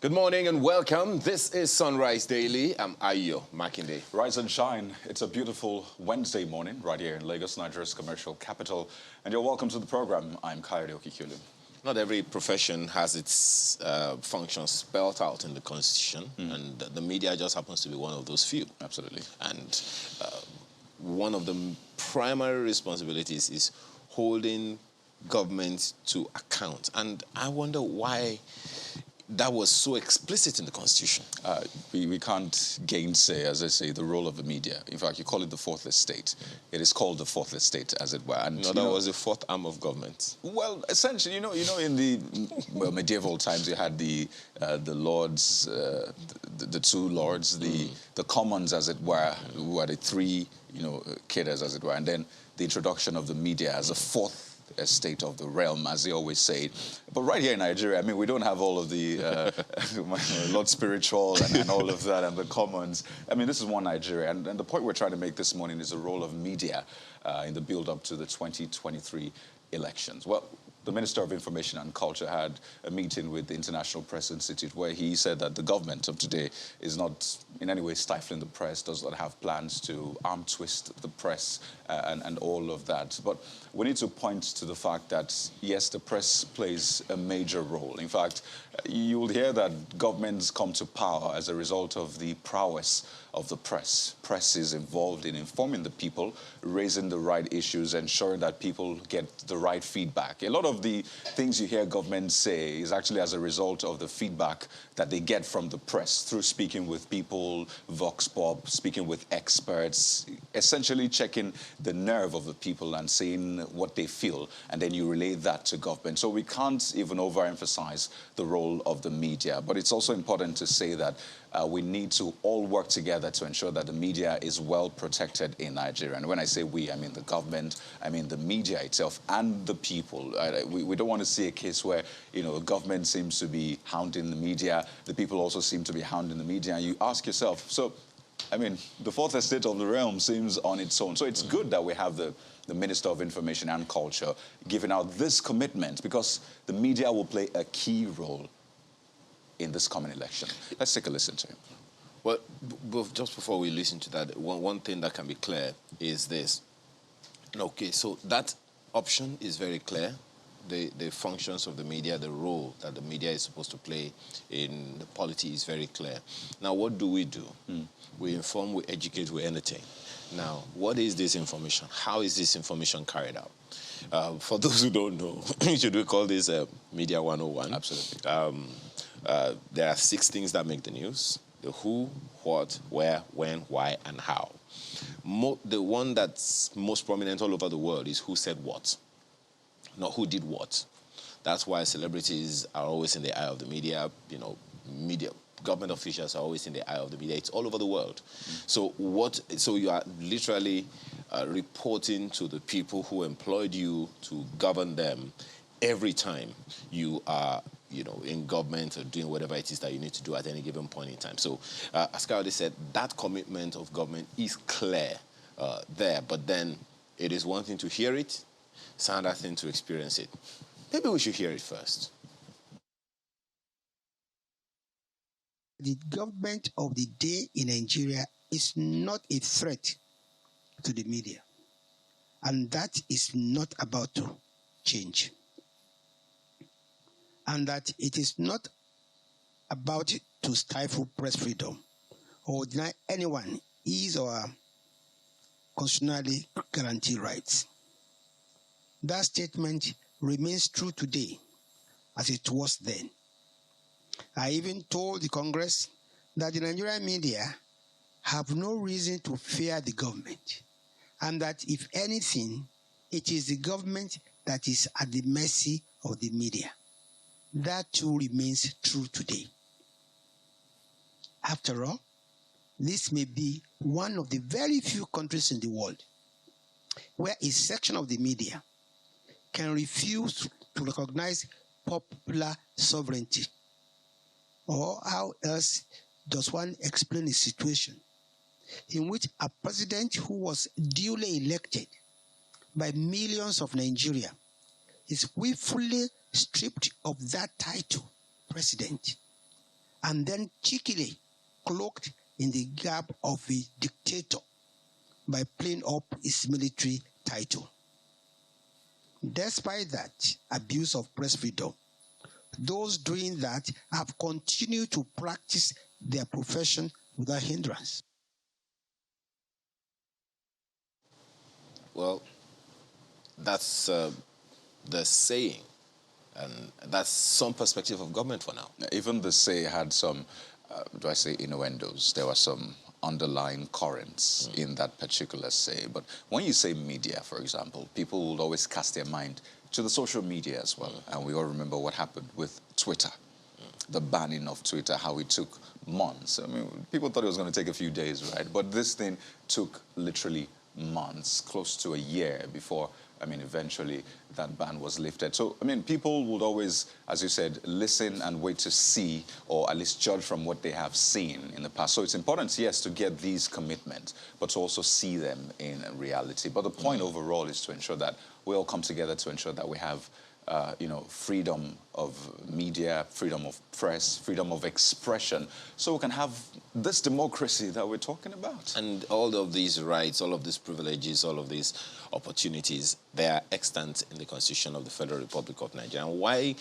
Good morning and welcome. This is Sunrise Daily. I'm Ayo Makinde. Rise and shine. It's a beautiful Wednesday morning right here in Lagos, Nigeria's commercial capital. And you're welcome to the program. I'm Kayode Okikulu. Not every profession has its functions spelled out in the Constitution, and the media just happens to be one of those few. Absolutely. And one of the primary responsibilities is holding government to account. And I wonder why that was so explicit in the Constitution. We can't gainsay, as I say, the role of the media. In fact, you call it the fourth estate. It is called the fourth estate, as it were. And, that was the fourth arm of government. Well, essentially, in the medieval times, you had the lords, the two lords, the commons, as it were, who were the three, cadres, as it were, and then the introduction of the media as a fourth estate of the realm, as they always say. But right here in Nigeria, we don't have all of the Lord Spiritual and all of that and the commons. This is one Nigeria. And the point we're trying to make this morning is the role of media in the build-up to the 2023 elections. Well, the Minister of Information and Culture had a meeting with the International Press Institute where he said that the government of today is not in any way stifling the press, does not have plans to arm twist the press and all of that. But we need to point to the fact that, yes, the press plays a major role. In fact, you will hear that governments come to power as a result of the prowess of the press. Press is involved in informing the people, raising the right issues, ensuring that people get the right feedback. A lot of the things you hear governments say is actually as a result of the feedback that they get from the press through speaking with people, vox pop, speaking with experts, essentially checking the nerve of the people and seeing what they feel, and then you relay that to government. So we can't even overemphasize the role of the media, but it's also important to say that we need to all work together to ensure that the media is well protected in Nigeria. And when I say we, I mean the government, I mean the media itself and the people. We don't want to see a case where, the government seems to be hounding the media, the people also seem to be hounding the media, and you ask yourself, the fourth estate of the realm seems on its own. So it's good that we have the Minister of Information and Culture giving out this commitment, because the media will play a key role in this coming election. Let's take a listen to him. Well, just before we listen to that, one thing that can be clear is this. Okay, so that option is very clear. The functions of the media, the role that the media is supposed to play in the polity is very clear. Now, what do? We inform, we educate, we entertain. Now, what is this information? How is this information carried out? For those who don't know, should we call this Media 101? Absolutely. There are 6 things that make the news: the who, what, where, when, why, and how. The one that's most prominent all over the world is who said what, not who did what. That's why celebrities are always in the eye of the media. Government officials are always in the eye of the media. It's all over the world. So you are literally reporting to the people who employed you to govern them every time you are in government or doing whatever it is that you need to do at any given point in time. So, as Kayode said, that commitment of government is clear there, but then it is one thing to hear it, it's another thing to experience it. Maybe we should hear it first. The government of the day in Nigeria is not a threat to the media, and that is not about to change. And that it is not about to stifle press freedom or deny anyone his or her constitutionally guaranteed rights. That statement remains true today as it was then. I even told the Congress that the Nigerian media have no reason to fear the government, and that if anything, it is the government that is at the mercy of the media. That too remains true today. After all, this may be one of the very few countries in the world where a section of the media can refuse to recognize popular sovereignty. Or how else does one explain a situation in which a president who was duly elected by millions of Nigeria is willfully stripped of that title, president, and then cheekily cloaked in the garb of a dictator by playing up his military title. Despite that abuse of press freedom, those doing that have continued to practice their profession without hindrance. Well, that's the saying, and that's some perspective of government for now. Even the say had some, do I say innuendos? There were some underlying currents in that particular say. But when you say media, for example, people will always cast their mind to the social media as well. And we all remember what happened with Twitter, the banning of Twitter, how it took months. I mean, people thought it was going to take a few days, right? But this thing took literally months, close to a year before, I mean, eventually that ban was lifted. So, I mean, people would always, as you said, listen and wait to see, or at least judge from what they have seen in the past. So it's important, yes, to get these commitments, but to also see them in reality. But the point overall is to ensure that we all come together to ensure that we have freedom of media, freedom of press, freedom of expression, so we can have this democracy that we're talking about. And all of these rights, all of these privileges, all of these opportunities, they are extant in the Constitution of the Federal Republic of Nigeria. And why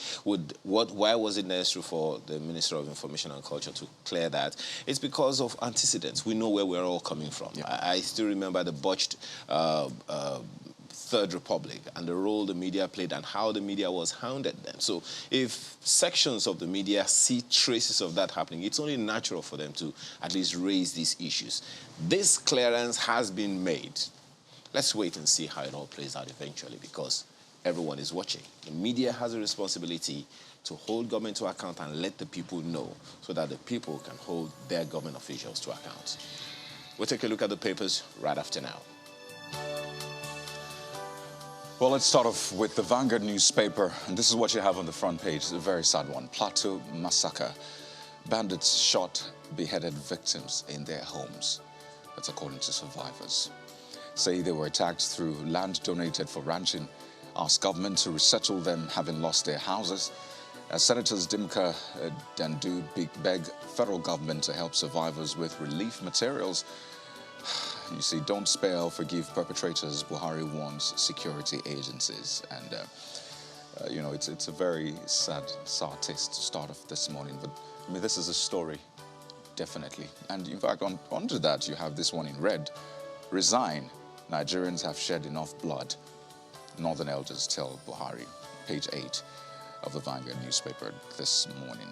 was it necessary for the Minister of Information and Culture to clear that? It's because of antecedents. We know where we're all coming from. Yeah. I still remember the botched Third Republic and the role the media played and how the media was hounded then. So if sections of the media see traces of that happening, it's only natural for them to at least raise these issues. This clearance has been made. Let's wait and see how it all plays out eventually, because everyone is watching. The media has a responsibility to hold government to account and let the people know, so that the people can hold their government officials to account. We'll take a look at the papers right after now. Well, let's start off with the Vanguard newspaper, and this is what you have on the front page. It's a very sad one. Plateau massacre. Bandits shot, beheaded victims in their homes. That's according to survivors. Say they were attacked through land donated for ranching. Ask government to resettle them, having lost their houses. Senators Dimka Dandu beg federal government to help survivors with relief materials. You see, don't spare or forgive perpetrators, Buhari warns security agencies. And, it's a very sad taste to start off this morning. But, I mean, this is a story, definitely. And, in fact, onto that, you have this one in red. Resign. Nigerians have shed enough blood. Northern elders tell Buhari. Page 8 of the Vanguard newspaper this morning.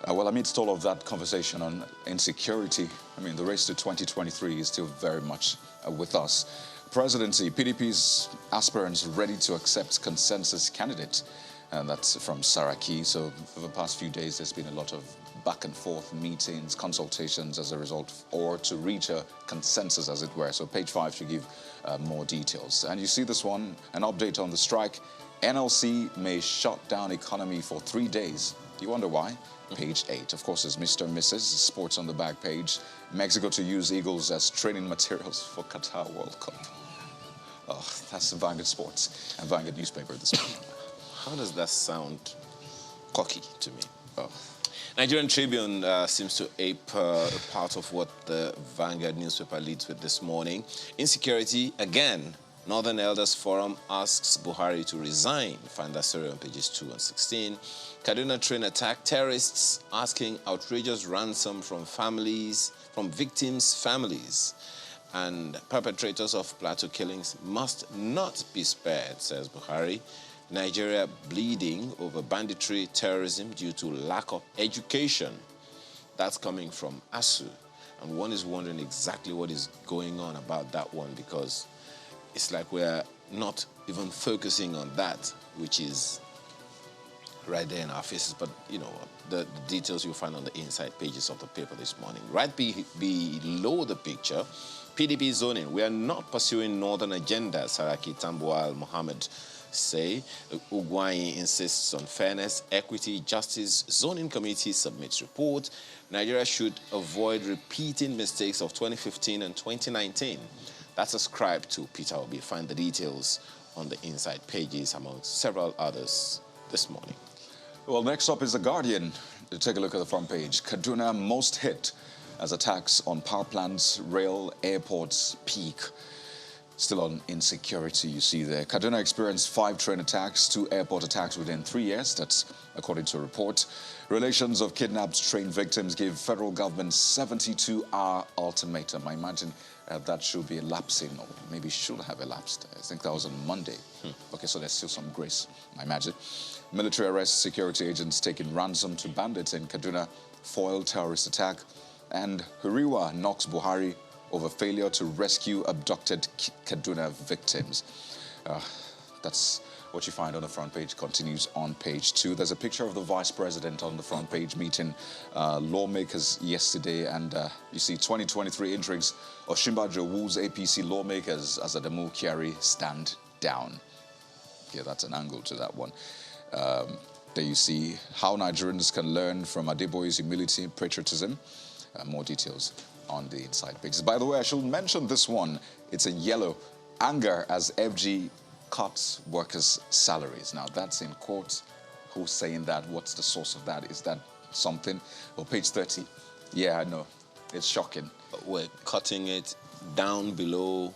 Well, amidst all of that conversation on insecurity, I mean, the race to 2023 is still very much with us. Presidency, PDP's aspirants ready to accept consensus candidate. And that's from Saraki. So for the past few days, there's been a lot of back and forth meetings, consultations as a result, or to reach a consensus, as it were. So page 5 should give more details. And you see this one, an update on the strike. NLC may shut down economy for 3 days. Do you wonder why? Page 8. Of course, is Mr. and Mrs. Sports on the back page. Mexico to use Eagles as training materials for Qatar World Cup. Oh, that's Vanguard Sports and Vanguard newspaper this morning. How does that sound cocky to me? Oh. Nigerian Tribune seems to ape a part of what the Vanguard newspaper leads with this morning. Insecurity, again. Northern Elders Forum asks Buhari to resign. Find that story on pages 2 and 16. Kaduna train attack. Terrorists asking outrageous ransom from victims' families. And perpetrators of Plateau killings must not be spared, says Buhari. Nigeria bleeding over banditry, terrorism due to lack of education. That's coming from ASU. And one is wondering exactly what is going on about that one, because it's like we're not even focusing on that, which is right there in our faces. But, the details you'll find on the inside pages of the paper this morning. Right below the picture, PDP zoning. We are not pursuing northern agenda, Saraki Tambuwal Mohammed say. Ugwai insists on fairness, equity, justice. Zoning committee submits report. Nigeria should avoid repeating mistakes of 2015 and 2019. That's ascribed to Peter Obi. Find the details on the inside pages, among several others this morning. Well, next up is The Guardian. take a look at the front page. Kaduna most hit as attacks on power plants, rail, airports peak. Still on insecurity, you see there. Kaduna experienced 5 train attacks, 2 airport attacks within 3 years. That's according to a report. Relations of kidnapped train victims gave federal government 72-hour ultimatum. I imagine that should be elapsing, or maybe should have elapsed. I think that was on Monday. Okay, so there's still some grace, I imagine. Military arrests security agents taking ransom to bandits in Kaduna, foiled terrorist attack. And Huriwa knocks Buhari over failure to rescue abducted Kaduna victims. That's what you find on the front page. Continues on page 2. There's a picture of the vice president on the front page meeting lawmakers yesterday, and you see 2023 intrigues. Osinbajo woos APC lawmakers as Adamu Kyari stand down. Yeah, that's an angle to that one. There you see how Nigerians can learn from Adeboye's humility and patriotism. More details on the inside pages. By the way, I should mention this one. It's in yellow. Anger as FG cuts workers' salaries. Now, that's in quotes. Who's saying that? What's the source of that? Is that something? Well, page 30. Yeah, I know. It's shocking. We're cutting it down below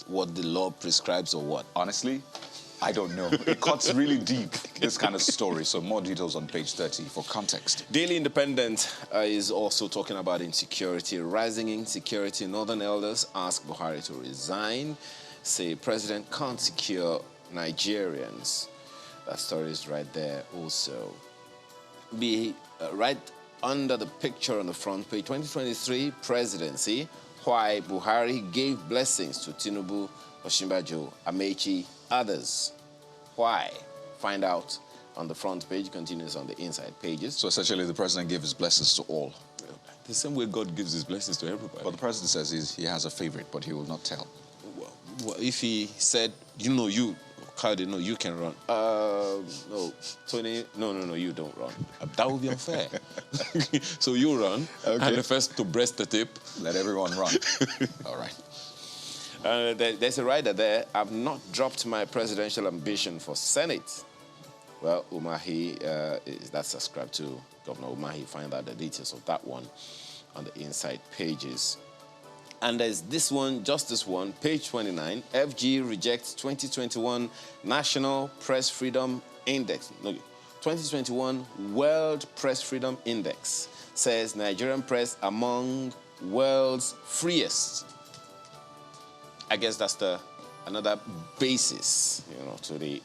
what the law prescribes or what? Honestly, I don't know. It cuts really deep, this kind of story. So more details on page 30 for context. Daily Independent is also talking about insecurity. Rising insecurity. Northern elders ask Buhari to resign. Say president can't secure Nigerians. That story is right there also. Be right under the picture on the front page. 2023 presidency. Why Buhari gave blessings to Tinubu, Osinbajo, Amechi, others. Why? Find out on the front page. Continues on the inside pages. So essentially, the president gave his blessings to all. The same way God gives his blessings to everybody. But the president says he has a favorite, but he will not tell. Well, if he said, you, Kade, no, you can run. No, Tony, no, you don't run. That would be unfair. So you run, okay. And the first to breast the tip. Let everyone run. All right. There's a rider there. I've not dropped my presidential ambition for Senate. Well, Umahi, that's subscribed to Governor Umahi. Find out the details of that one on the inside pages. And there's this one, just this one, page 29. FG rejects 2021 National Press Freedom Index. No, 2021 World Press Freedom Index says Nigerian press among world's freest. I guess that's another basis, to the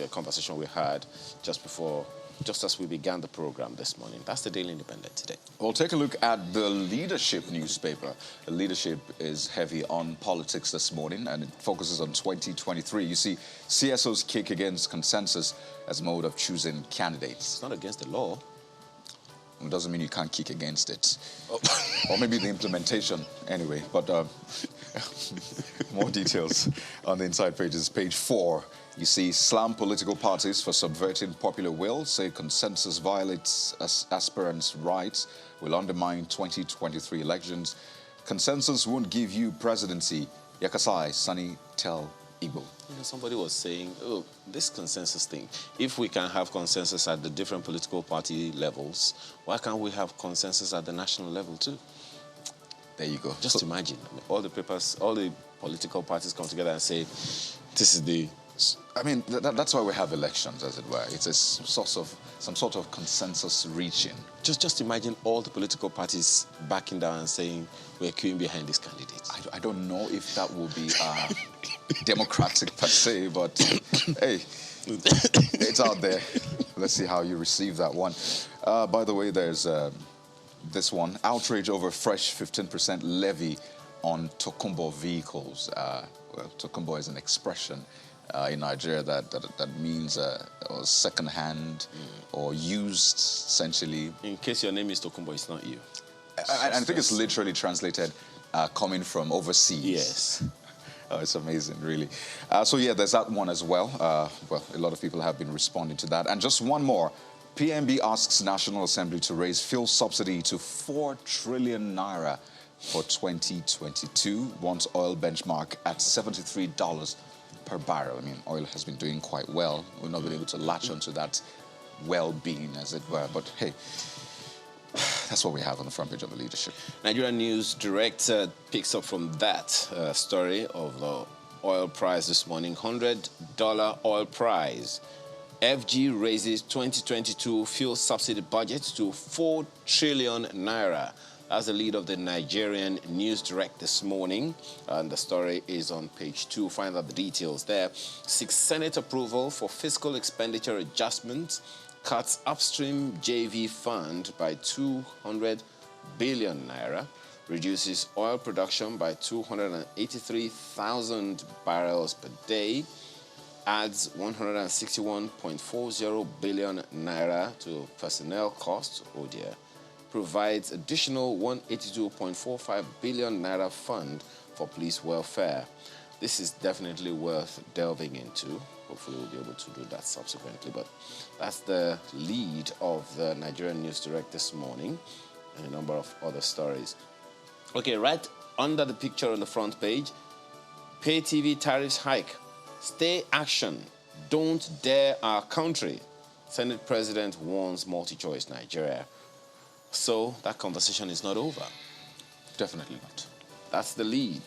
conversation we had just as we began the program this morning. That's the Daily Independent today. We'll take a look at the Leadership newspaper. The Leadership is heavy on politics this morning, and it focuses on 2023. You see, CSO's kick against consensus as mode of choosing candidates. It's not against the law. It doesn't mean you can't kick against it. Oh. Or maybe the implementation, anyway. But more details on the inside pages. Page 4, you see slam political parties for subverting popular will, say consensus violates aspirants' rights, will undermine 2023 elections. Consensus won't give you presidency. Yakasai, Sani tell Igbo. Somebody was saying, this consensus thing, if we can have consensus at the different political party levels, why can't we have consensus at the national level too? There you go. Just imagine, all the political parties come together and say, this is the... I mean, that's why we have elections, as it were. It's some sort of consensus reaching. Just imagine all the political parties backing down and saying, we're queuing behind this candidate. I don't know if that will be democratic per se, but hey, it's out there. Let's see how you receive that one. By the way, there's this one. Outrage over fresh 15% levy on Tokumbo vehicles. Well, Tokumbo is an expression in Nigeria that means second-hand or used, essentially. In case your name is Tokumbo, it's not you. I think it's literally translated coming from overseas. Yes. Oh, it's amazing, really. So yeah, there's that one as well. Well, a lot of people have been responding to that. And just one more. PMB asks National Assembly to raise fuel subsidy to 4 trillion naira for 2022, wants oil benchmark at $73 per barrel. I mean, oil has been doing quite well. We've not been able to latch onto that well-being, as it were. But hey, That's what we have on the front page of the Leadership. Nigerian News Direct picks up from that story of the oil price this morning. $100 oil price. FG raises 2022 fuel subsidy budget to 4 trillion naira. That's the lead of the Nigerian News Direct this morning, and the story is on page 2. Find out the details there. 6 Senate approval for fiscal expenditure adjustment cuts upstream JV fund by 200 billion naira, reduces oil production by 283,000 barrels per day, adds 161.40 billion naira to personnel costs, oh dear, provides additional 182.45 billion naira fund for police welfare. This is definitely worth delving into. Hopefully we'll be able to do that subsequently, but that's the lead of the Nigerian News Direct this morning and a number of other stories. Okay, right under the picture on the front page, pay TV tariffs hike. Stay action. Don't dare our country. Senate President warns multi-choice Nigeria. So that conversation is not over. Definitely not. That's the lead.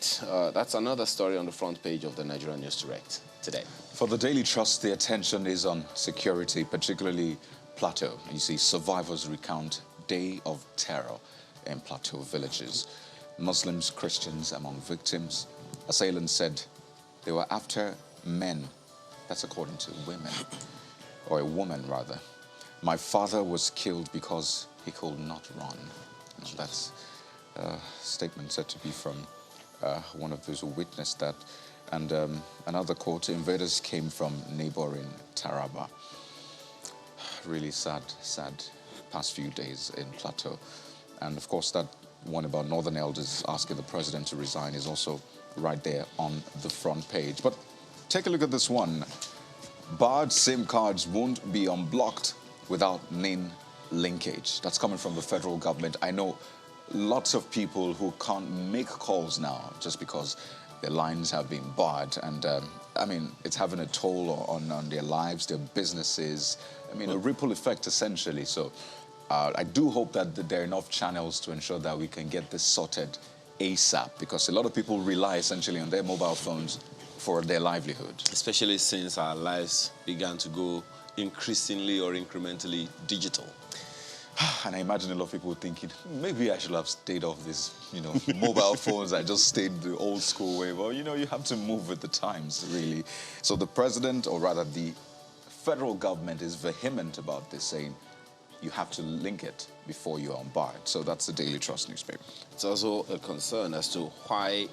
That's another story on the front page of the Nigerian News Direct today. For the Daily Trust, the attention is on security, particularly Plateau. You see, survivors recount day of terror in Plateau villages. Muslims, Christians among victims. Assailants said they were after men. That's according to women, or a woman rather. My father was killed because he could not run. Now, that's a statement said to be from one of those who witnessed that. And another quote, invaders came from neighboring Taraba. Really sad past few days in Plateau. And of course that one about Northern Elders asking the president to resign is also right there on the front page. But take a look at this one. Barred SIM cards won't be unblocked without NIN linkage. That's coming from the federal government. I know lots of people who can't make calls now just because their lines have been barred. And I mean, it's having a toll on their lives, their businesses. I mean, a ripple effect essentially. So I do hope that there are enough channels to ensure that we can get this sorted ASAP, because a lot of people rely essentially on their mobile phones for their livelihood. Especially since our lives began to go increasingly or incrementally digital. And I imagine a lot of people thinking, maybe I should have stayed off this, mobile phones. I just stayed the old school way. Well, you have to move with the times, really. So the president, or rather the federal government, is vehement about this, saying you have to link it before you are unbarred. So that's the Daily Trust newspaper. It's also a concern as to why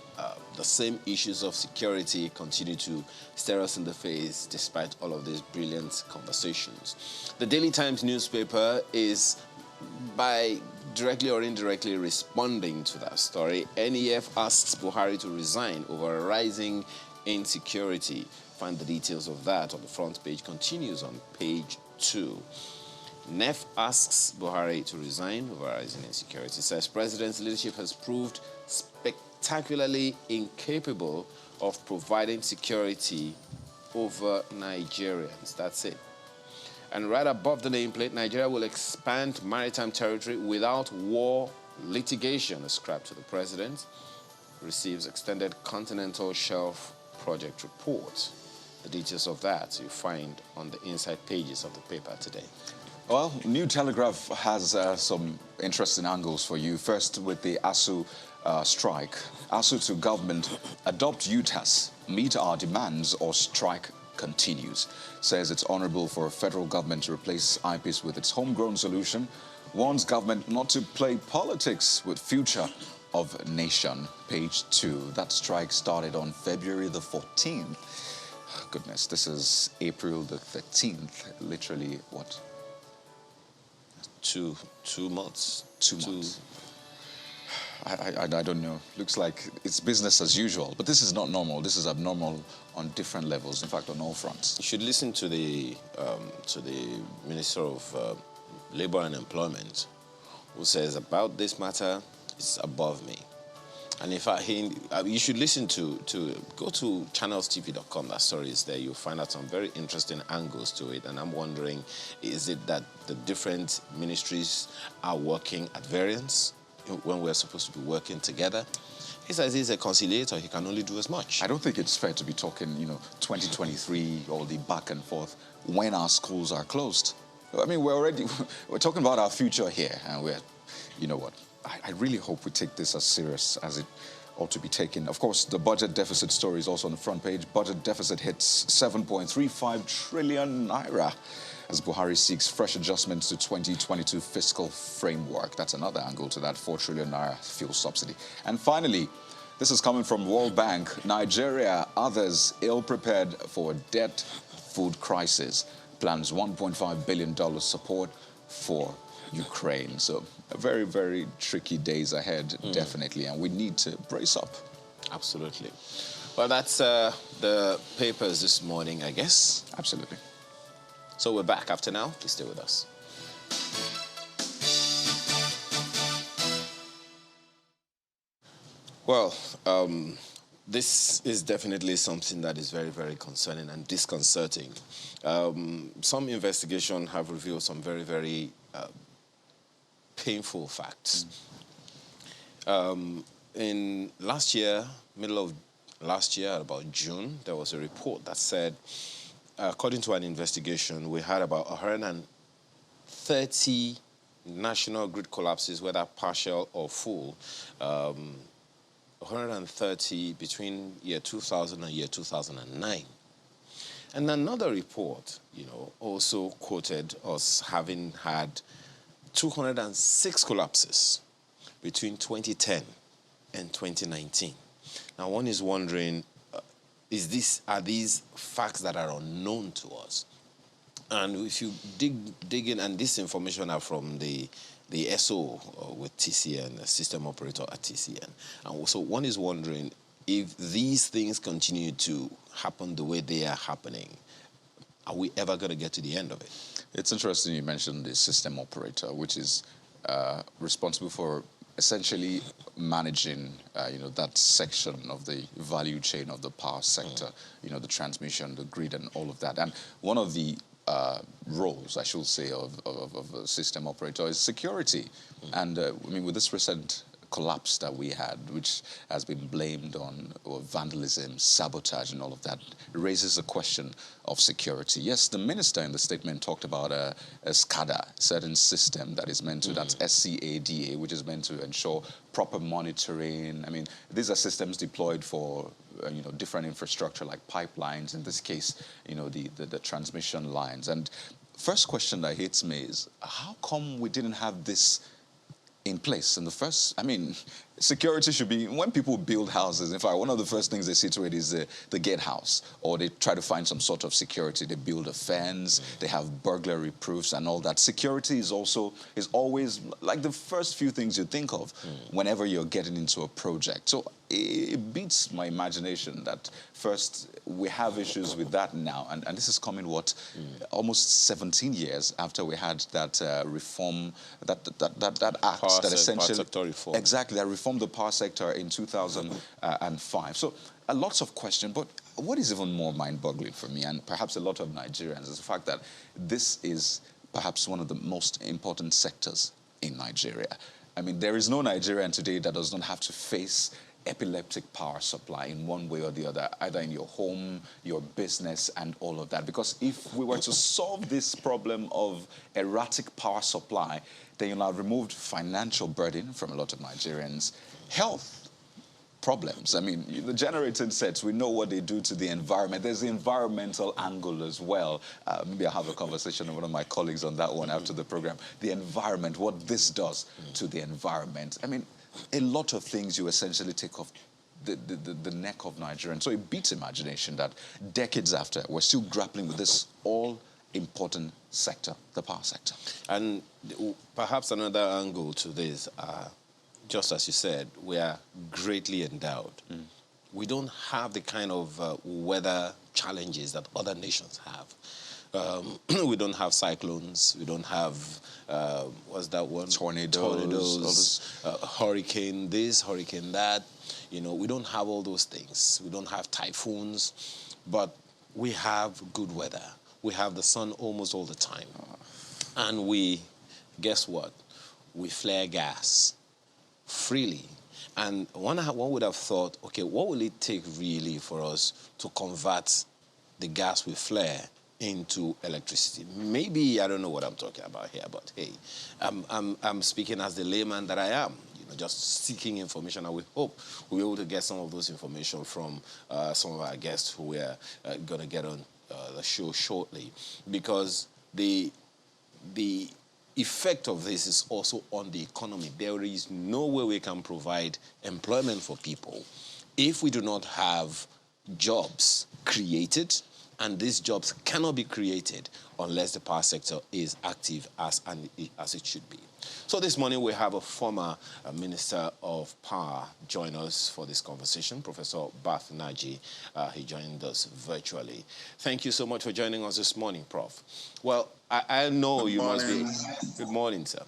the same issues of security continue to stare us in the face despite all of these brilliant conversations. The Daily Times newspaper is, by directly or indirectly responding to that story, NEF asks Buhari to resign over rising insecurity. Find the details of that on the front page. Continues on page 2. NEF asks Buhari to resign over rising insecurity. Says president's leadership has proved spectacularly incapable of providing security over Nigerians. That's it. And right above the nameplate, Nigeria will expand maritime territory without war litigation, ascribed to the president. Receives extended continental shelf project report. The details of that you find on the inside pages of the paper today. Well, New Telegraph has some interesting angles for you. First, with the ASU strike. ASU to government, adopt UTAS, meet our demands or strike continues. Says it's honorable for a federal government to replace IPIS with its homegrown solution. Warns government not to play politics with future of nation. Page 2. That strike started on February the 14th. Goodness, this is April the 13th. Literally, what? 2 months. 2 months. I don't know. Looks like it's business as usual. But this is not normal. This is abnormal on different levels. In fact, on all fronts. You should listen to the Minister of Labor and Employment, who says about this matter, it's above me. And in fact, you should listen to go to channelstv.com. That story is there. You'll find out some very interesting angles to it. And I'm wondering, is it that the different ministries are working at variance when we're supposed to be working together? He says he's a conciliator. He can only do as much. I don't think it's fair to be talking, 2023, all the back and forth, when our schools are closed. I mean, we're talking about our future here. And you know what? I really hope we take this as serious as it ought to be taken. Of course, the budget deficit story is also on the front page. Budget deficit hits 7.35 trillion naira as Buhari seeks fresh adjustments to 2022 fiscal framework. That's another angle to that 4 trillion naira fuel subsidy. And finally, this is coming from World Bank. Nigeria, others ill-prepared for debt food crisis. Plans $1.5 billion support for Ukraine. So very, very tricky days ahead, definitely. And we need to brace up. Absolutely. Well, that's the papers this morning, I guess. Absolutely. So we're back after now. Please stay with us. Well, this is definitely something that is very, very concerning and disconcerting. Some investigation have revealed some very, very painful facts. In last year, middle of last year, about June, there was a report that said, according to an investigation, we had about 130 national grid collapses, whether partial or full, 130 between year 2000 and year 2009. And another report, also quoted us having had 206 collapses between 2010 and 2019. Now, one is wondering, are these facts that are unknown to us? And if you dig in, and this information are from the SO with TCN, the system operator at TCN. And so one is wondering, if these things continue to happen the way they are happening, are we ever going to get to the end of it? It's interesting you mentioned the system operator, which is responsible for essentially managing, that section of the value chain of the power sector, the transmission, the grid, and all of that. And one of the roles, I should say, of a system operator is security. And with this recent collapse that we had, which has been blamed on vandalism, sabotage, and all of that, raises a question of security. Yes, the minister in the statement talked about a SCADA, certain system that is meant to, that's SCADA, which is meant to ensure proper monitoring. These are systems deployed for different infrastructure like pipelines, in this case, the transmission lines. And first question that hits me is, how come we didn't have this in place in the first? Security should be, when people build houses, in fact, one of the first things they see to it is the gatehouse, or they try to find some sort of security. They build a fence, they have burglary proofs and all that. Security is always like the first few things you think of whenever you're getting into a project. So it beats my imagination that first we have issues with that now, and this is coming almost 17 years after we had that reform, that act Power that essentially sector reform. Exactly, that reformed the power sector in 2005. So lots of questions, but what is even more mind-boggling for me, and perhaps a lot of Nigerians, is the fact that this is perhaps one of the most important sectors in Nigeria. There is no Nigerian today that does not have to face epileptic power supply in one way or the other, either in your home, your business, and all of that. Because if we were to solve this problem of erratic power supply, then you'll have removed financial burden from a lot of Nigerians, health problems. The generating sets, we know what they do to the environment. There's the environmental angle as well. Maybe I'll have a conversation with one of my colleagues on that one after the program. The environment, what this does to the environment. A lot of things you essentially take off the neck of Nigerians. So it beats imagination that decades after, we're still grappling with this all-important sector, the power sector. And perhaps another angle to this, just as you said, we are greatly endowed. We don't have the kind of weather challenges that other nations have. We don't have cyclones. We don't have what's that one? Tornadoes, hurricane this, hurricane that. You know, we don't have all those things. We don't have typhoons, but we have good weather. We have the sun almost all the time, and guess what? We flare gas freely. And one would have thought, okay, what will it take really for us to convert the gas we flare into electricity? Maybe I don't know what I'm talking about here, but hey, I'm speaking as the layman that I am. You know, just seeking information, and we hope we'll be able to get some of those information from some of our guests who we're going to get on the show shortly, because the effect of this is also on the economy. There is no way we can provide employment for people if we do not have jobs created, and these jobs cannot be created unless the power sector is active as it should be. So this morning we have a former Minister of Power join us for this conversation, Professor Bath Naji. He joined us virtually. Thank you so much for joining us this morning, Prof. Well, I know you must be... Good morning, sir.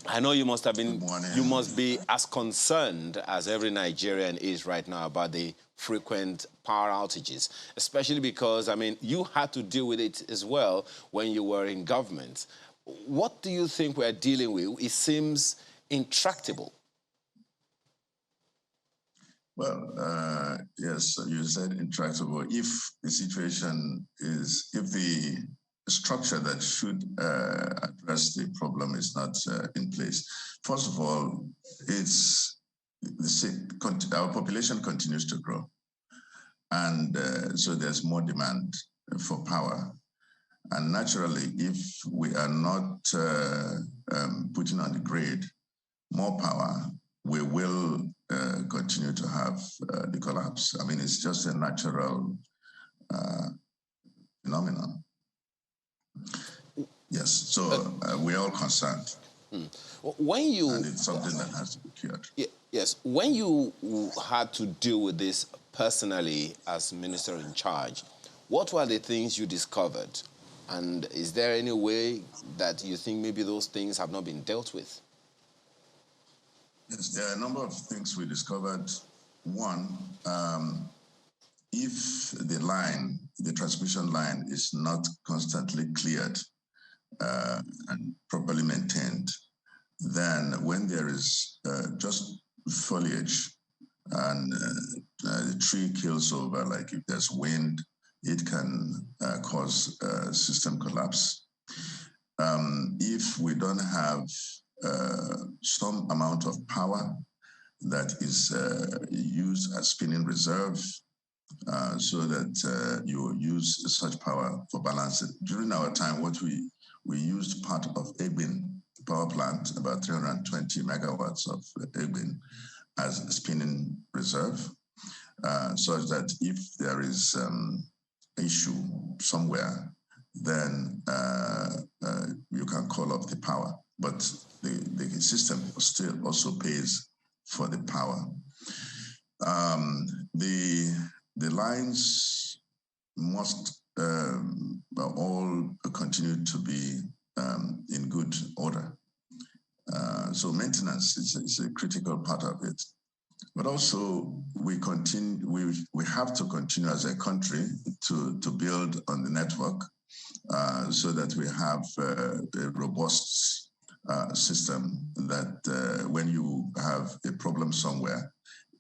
I know you must have been... You must be as concerned as every Nigerian is right now about the frequent power outages, especially because, I mean, you had to deal with it as well when you were in government. What do you think we're dealing with? It seems intractable. Well, yes, you said intractable. If the situation is, if the structure that should address the problem is not in place, first of all, our population continues to grow. And so there's more demand for power. And naturally, if we are not putting on the grid more power, we will continue to have the collapse. I mean, it's just a natural phenomenon. Yes, so we're all concerned. When you... And it's something that has to be cured. Yes, when you had to deal with this personally as minister in charge, what were the things you discovered? And is there any way that you think maybe those things have not been dealt with? Yes, there are a number of things we discovered. One, if the transmission line is not constantly cleared and properly maintained, then when there is just foliage and the tree kills over, like if there's wind, it can cause system collapse. If we don't have some amount of power that is used as spinning reserve, so that you use such power for balancing. During our time, what we used part of Egbin power plant, about 320 megawatts of Egbin, as a spinning reserve, such that if there is issue somewhere, then you can call up the power. But the system still also pays for the power. The lines must all continue to be in good order. So maintenance is a critical part of it. But also we have to continue as a country to build on the network so that we have a robust system that when you have a problem somewhere,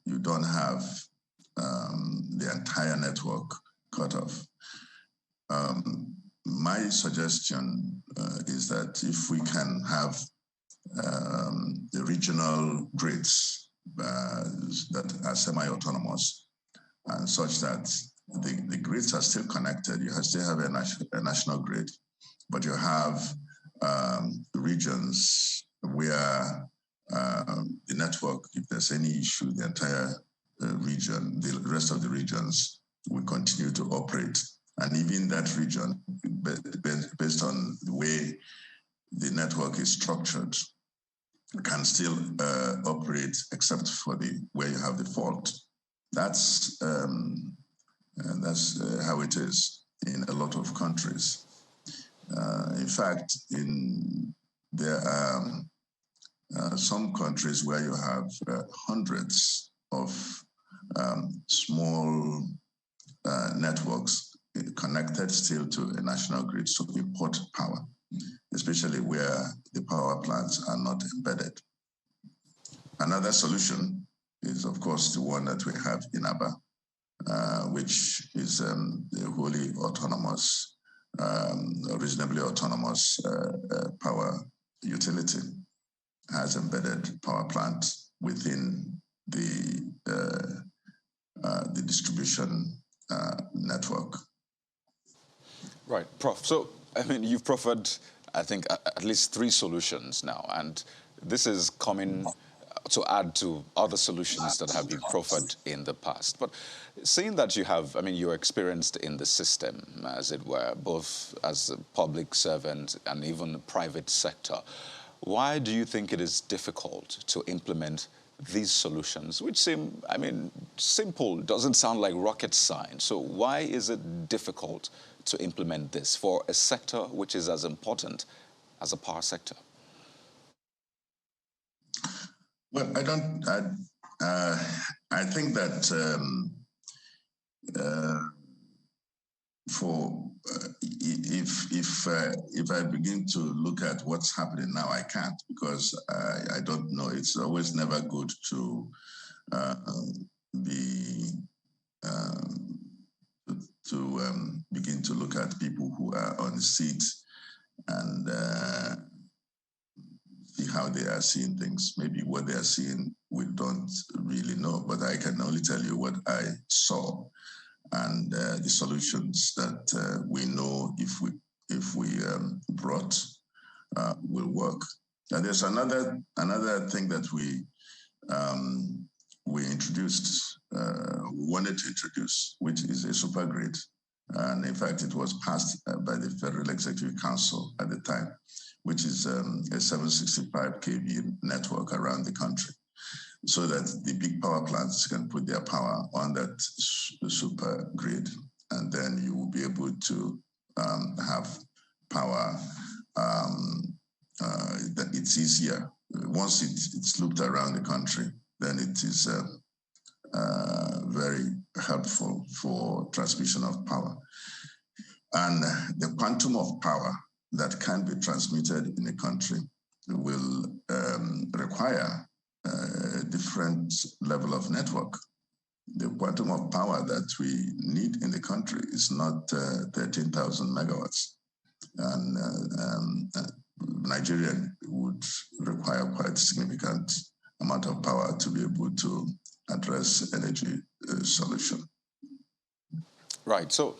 you don't have the entire network cut off. My suggestion is that if we can have the regional grids that are semi-autonomous and such that the grids are still connected, you still have a national grid, but you have regions where the network, if there's any issue, the entire region, the rest of the regions will continue to operate. And even that region, based on the way the network is structured, can still operate except for where you have the fault. That's how it is in a lot of countries. In fact, there are some countries where you have hundreds of small networks connected still to a national grid to import power, especially where the power plants are not embedded. Another solution is, of course, the one that we have in Aba, which is a wholly autonomous, reasonably autonomous power utility, has embedded power plant within the distribution network. Right, Prof. So, I mean, you've proffered, I think, at least 3 solutions now, and this is coming to add to other solutions that have been proffered in the past. But seeing that you have, I mean, you're experienced in the system, as it were, both as a public servant and even the private sector, why do you think it is difficult to implement these solutions, which seem, I mean, simple, doesn't sound like rocket science? So why is it difficult to implement this for a sector which is as important as a power sector? Well, I think that if I begin to look at what's happening now, I can't, because I don't know. It's always never good to begin to look at people who are on the seat and see how they are seeing things. Maybe what they are seeing, we don't really know, but I can only tell you what I saw and the solutions that we know if we brought will work. And there's another thing that we introduced, wanted to introduce, which is a super grid. And in fact, it was passed by the Federal Executive Council at the time, which is a 765 kV network around the country, so that the big power plants can put their power on that super grid, and then you will be able to have power that it's easier. Once it's looped around the country, then it is very helpful for transmission of power. And the quantum of power that can be transmitted in a country will require a different level of network. The quantum of power that we need in the country is not 13,000 megawatts. And Nigerian would require quite significant amount of power to be able to address energy solution. Right. So,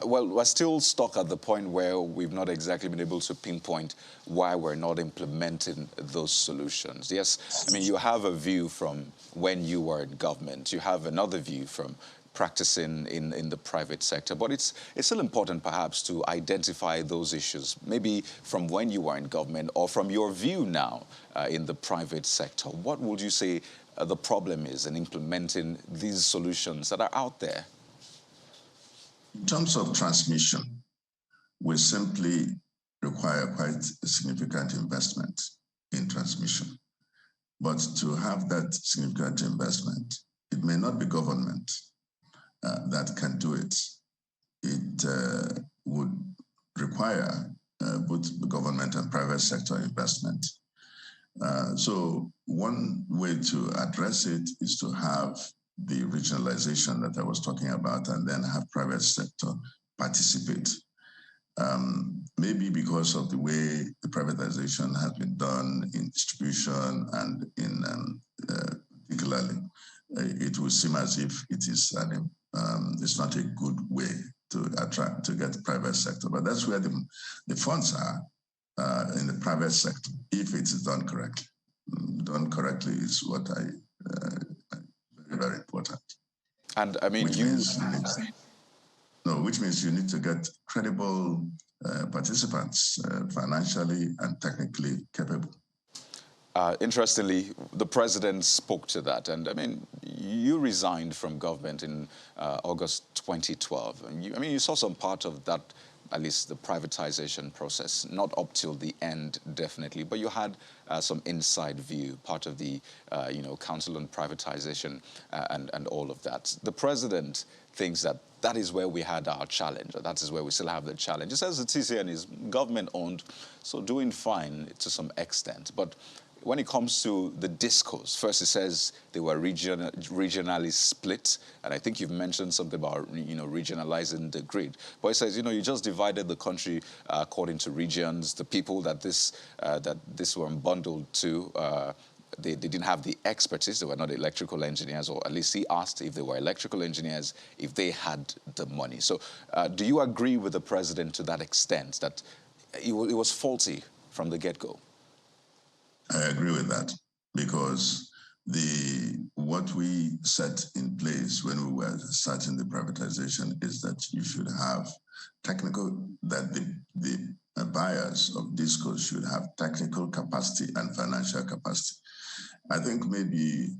well, we're still stuck at the point where we've not exactly been able to pinpoint why we're not implementing those solutions. Yes, I mean, you have a view from when you were in government. You have another view from practicing in the private sector. But it's still important, perhaps, to identify those issues, maybe from when you were in government or from your view now in the private sector. What would you say the problem is in implementing these solutions that are out there? In terms of transmission, we simply require quite a significant investment in transmission. But to have that significant investment, it may not be government that can do it. It would require both the government and private sector investment. So one way to address it is to have the regionalization that I was talking about, and then have private sector participate. Maybe because of the way the privatization has been done in distribution and in particularly, it will seem as if it is it's not a good way to attract, to get the private sector. But that's where the funds are in the private sector, if it is done correctly. Done correctly is what very important. And I mean, which means you need to get credible participants, financially and technically capable. Interestingly, the president spoke to that. And I mean, you resigned from government in August 2012. And you saw some part of that at least the privatization process, not up till the end, definitely, but you had some inside view, part of the, Council on Privatization and all of that. The president thinks that that is where we had our challenge, or that is where we still have the challenge. He says the TCN is government-owned, so doing fine to some extent. But when it comes to the discourse, first it says they were regionally split, and I think you've mentioned something about regionalizing the grid. But it says you just divided the country according to regions. The people that this were bundled to. They didn't have the expertise. They were not electrical engineers, or at least he asked if they were electrical engineers, if they had the money. So do you agree with the president to that extent, that it was faulty from the get-go? I agree with that, because what we set in place when we were starting the privatization is that you should have that the buyers of discos should have technical capacity and financial capacity. I think maybe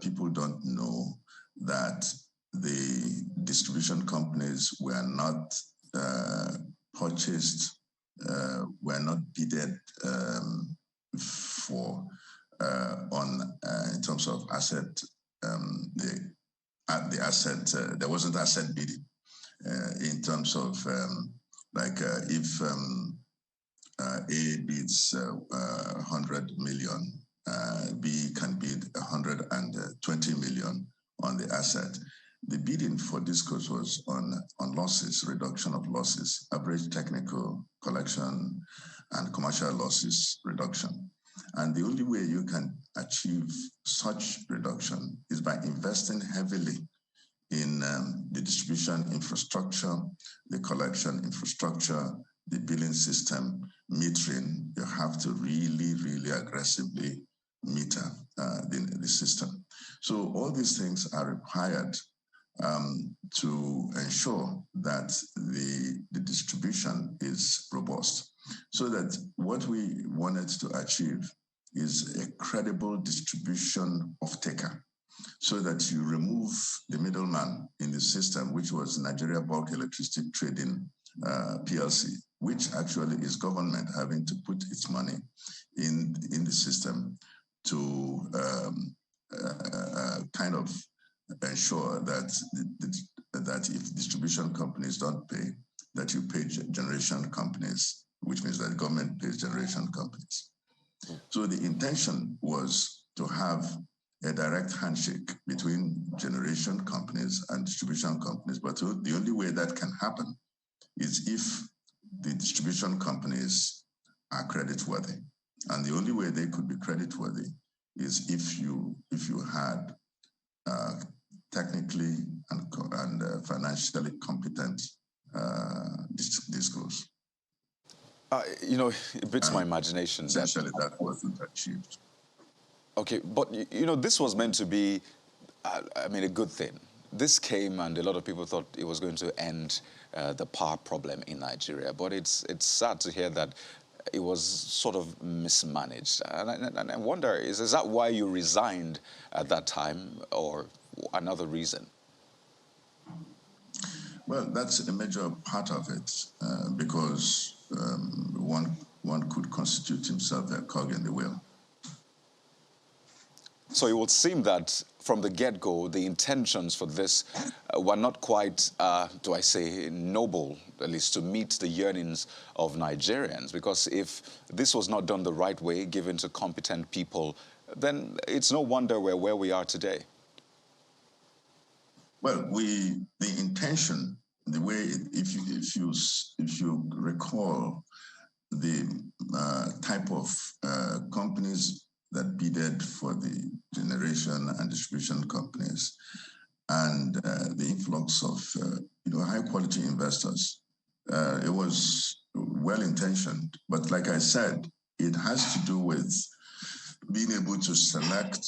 people don't know that the distribution companies were not purchased, were not bidded for in terms of asset. The asset, there wasn't asset bidding in terms of if A bids 100 million, B can bid 120 million on the asset. The bidding for discos was on losses, reduction of losses, average technical collection and commercial losses reduction. And the only way you can achieve such reduction is by investing heavily in the distribution infrastructure, the collection infrastructure, the billing system, metering. You have to really, really aggressively meter the system. So all these things are required to ensure that the distribution is robust. So that what we wanted to achieve is a credible distribution of taker, so that you remove the middleman in the system, which was Nigeria Bulk Electricity Trading PLC, which actually is government having to put its money in the system to kind of ensure that that if distribution companies don't pay, that you pay generation companies, which means that the government pays generation companies. So the intention was to have a direct handshake between generation companies and distribution companies. But the only way that can happen is if the distribution companies are creditworthy. And the only way they could be creditworthy is if you had technically and financially competent discourse. It beats my imagination. Essentially, that wasn't achieved. Okay, but this was meant to be, a good thing. This came, and a lot of people thought it was going to end the power problem in Nigeria. But it's sad to hear that it was sort of mismanaged. And I wonder, is that why you resigned at that time, or another reason? Well, that's a major part of it, because one could constitute himself a cog in the wheel. So it would seem that from the get-go, the intentions for this were not quite, noble, at least to meet the yearnings of Nigerians. Because if this was not done the right way, given to competent people, then it's no wonder we're where we are today. Well, the intention, the way, if you recall the type of companies that bidded for the generation and distribution companies, and the influx of high quality investors, it was well intentioned, but like I said, it has to do with being able to select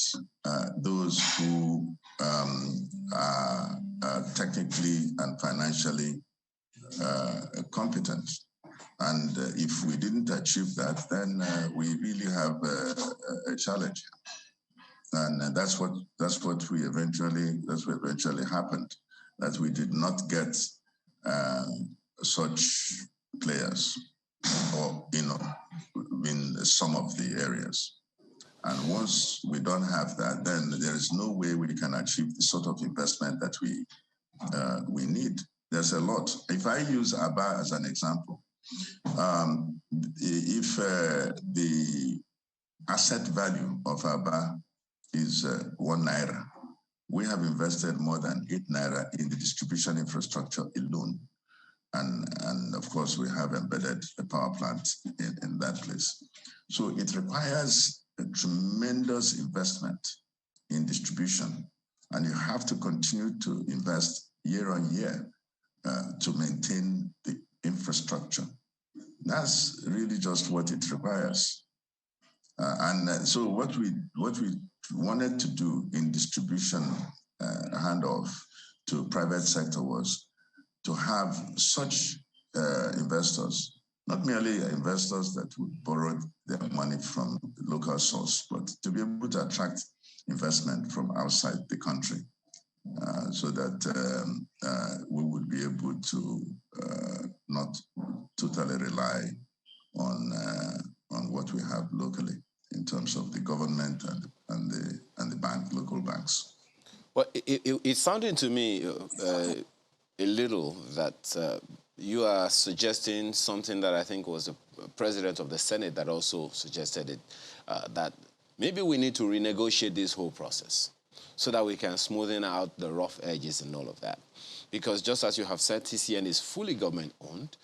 those who are technically and financially competent. And if we didn't achieve that, then we really have a challenge. And that's what eventually happened, that we did not get such players, or in some of the areas. And once we don't have that, then there is no way we can achieve the sort of investment that we need. There's a lot. If I use Aba as an example, if the asset value of Aba is 1 naira, we have invested more than 8 naira in the distribution infrastructure alone. And of course, we have embedded a power plant in that place. So it requires a tremendous investment in distribution, and you have to continue to invest year on year to maintain the infrastructure. That's really just what it requires. So what we wanted to do in distribution handoff to private sector was to have such investors, not merely investors that would borrow their money from the local source, but to be able to attract investment from outside the country, so that we would be able to not totally rely on what we have locally in terms of the government and the local banks. Well, it's sounding to me a little that you are suggesting something that I think was the president of the Senate that also suggested it, that maybe we need to renegotiate this whole process so that we can smoothen out the rough edges and all of that. Because just as you have said, TCN is fully government-owned,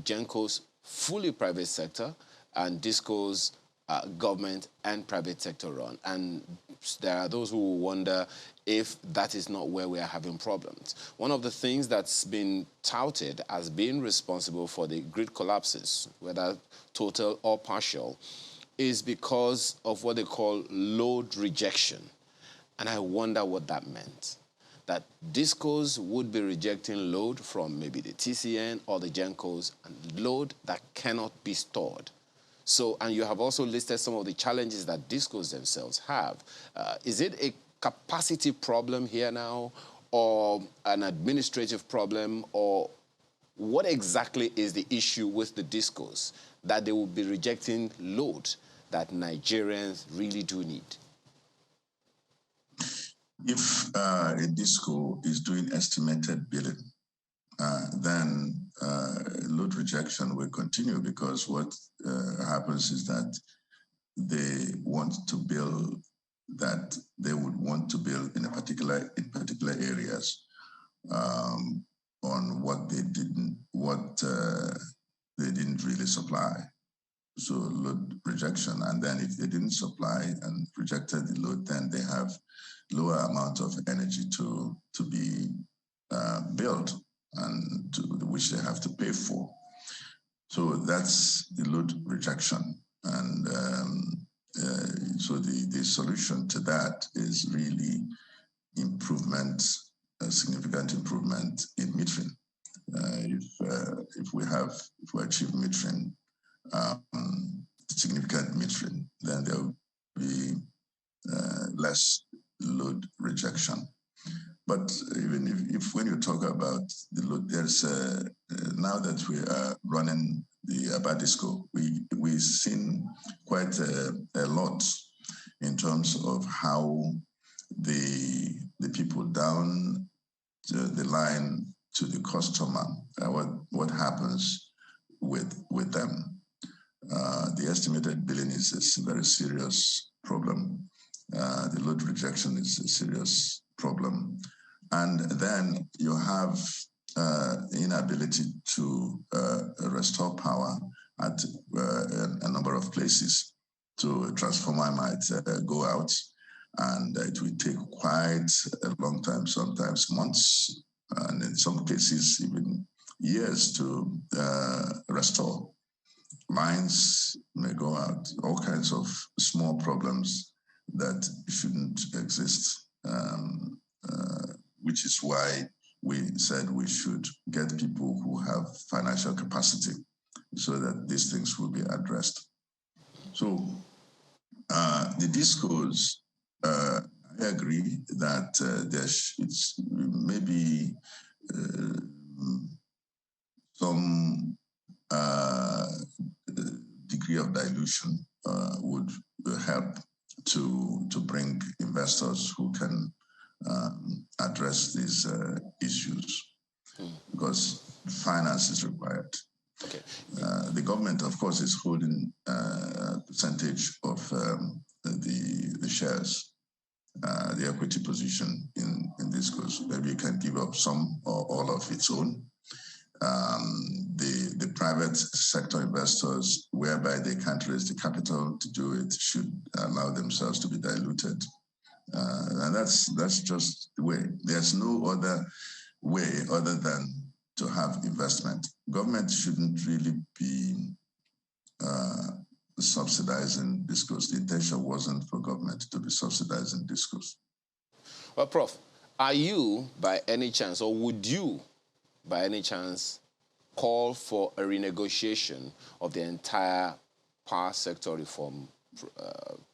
GENCO's fully private sector, and DISCO's government and private sector run. And there are those who will wonder if that is not where we are having problems. One of the things that's been touted as being responsible for the grid collapses, whether total or partial, is because of what they call load rejection. And I wonder what that meant. That DISCOs would be rejecting load from maybe the TCN or the GENCOs, and load that cannot be stored. So, and you have also listed some of the challenges that DISCOs themselves have. Is it a capacity problem here now, or an administrative problem, or what exactly is the issue with the DISCOs that they will be rejecting load that Nigerians really do need? If a DISCO is doing estimated billing, then load rejection will continue, because what happens is that they want to bill that they would want to bill in particular areas on what they didn't really supply. So load rejection, and then if they didn't supply and rejected the load, then they have lower amount of energy to be billed, and which they have to pay for. So that's the load rejection. And so the solution to that is really improvement, a significant improvement in metering. If we achieve metering, significant metering, then there will be less load rejection. But even if when you talk about the load, there's now that we are running the Aba DISCO, we've seen quite a lot in terms of how the people down the line to the customer, what happens with them. The estimated billing is a very serious problem. The load rejection is a serious problem. And then you have inability to restore power at a number of places. So a transformer might go out, and it will take quite a long time, sometimes months, and in some cases even years to restore. Lines may go out, all kinds of small problems that shouldn't exist, which is why we said we should get people who have financial capacity so that these things will be addressed. So the DISCOs, I agree that it's maybe some degree of dilution would help to bring investors who can address these issues, because finance is required. Okay. The government, of course, is holding a percentage of the shares, the equity position in this goes. Maybe it can give up some or all of its own. The private sector investors, whereby they can't raise the capital to do it, should allow themselves to be diluted. And that's just the way. There's no other way other than to have investment. Government shouldn't really be subsidizing discourse. The intention wasn't for government to be subsidizing discourse. Well, Prof, are you, by any chance, or would you, by any chance, call for a renegotiation of the entire power sector reform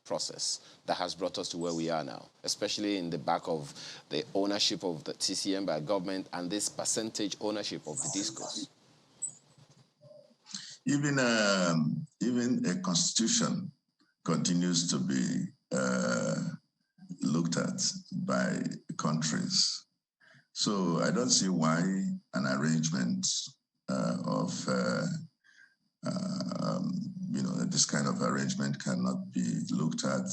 process that has brought us to where we are now, especially in the back of the ownership of the TCM by government and this percentage ownership of the discos? Even a constitution continues to be looked at by countries. So I don't see why an arrangement of this kind of arrangement cannot be looked at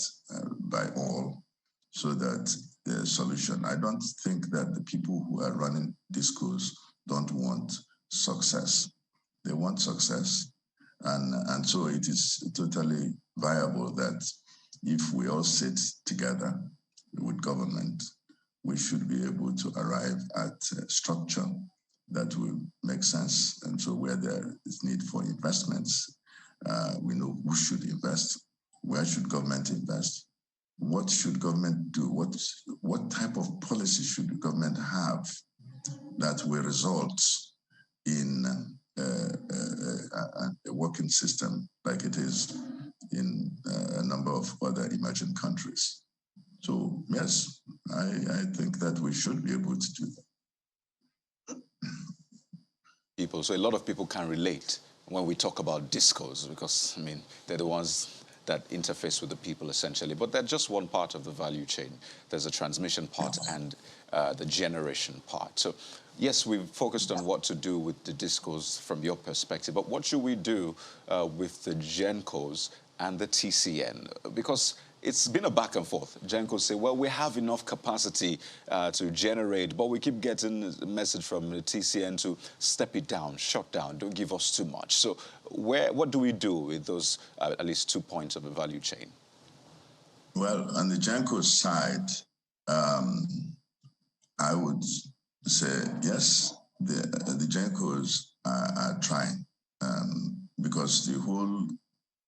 by all, so that the solution. I don't think that the people who are running discos don't want success. They want success, and so it is totally viable that if we all sit together with government, we should be able to arrive at a structure that will make sense. And so where there is need for investments, we know who should invest, where should government invest, what should government do, what type of policy should the government have that will result in a working system like it is in a number of other emerging countries. So yes, I think that we should be able to do that. People, so a lot of people can relate when we talk about discos, because I mean they're the ones that interface with the people essentially, but they're just one part of the value chain. There's a transmission part and the generation part. So yes, we've focused on what to do with the discos from your perspective, but what should we do with the GenCos and the TCN? Because it's been a back and forth. GenCos say, well, we have enough capacity to generate, but we keep getting a message from the TCN to step it down, shut down, don't give us too much. So what do we do with those at least 2 points of the value chain? Well, on the GenCos side, I would say yes, the GenCos are trying, because the whole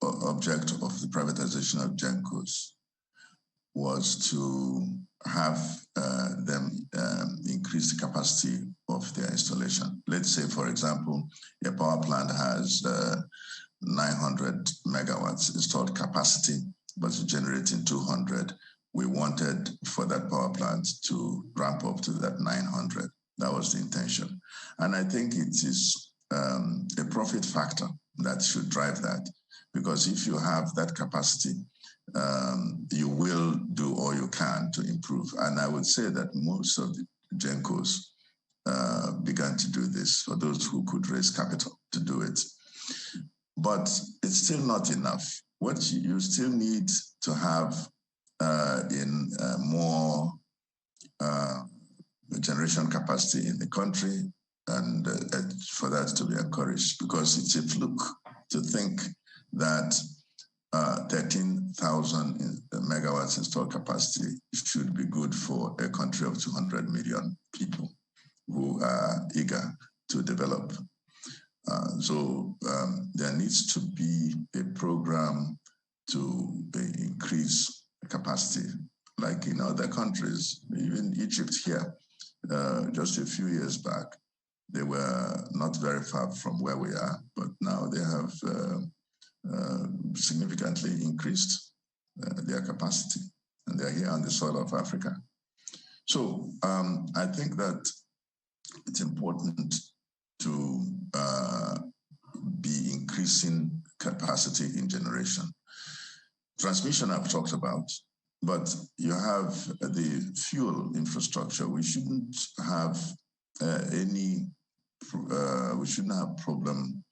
object of the privatization of GenCos was to have them increase the capacity of their installation. Let's say, for example, a power plant has 900 megawatts installed capacity, but it's generating 200. We wanted for that power plant to ramp up to that 900. That was the intention. And I think it is a profit factor that should drive that. Because if you have that capacity, you will do all you can to improve. And I would say that most of the GenCos began to do this, for those who could raise capital to do it. But it's still not enough. What you still need to have in more generation capacity in the country, and for that to be encouraged, because it's a fluke to think that 13,000 megawatts installed capacity should be good for a country of 200 million people who are eager to develop. So there needs to be a program to increase capacity, like in other countries, even Egypt here, just a few years back, they were not very far from where we are, but now they have significantly increased their capacity, and they're here on the soil of Africa. So I think that it's important to be increasing capacity in generation. Transmission I've talked about, but you have the fuel infrastructure. We shouldn't have we shouldn't have problem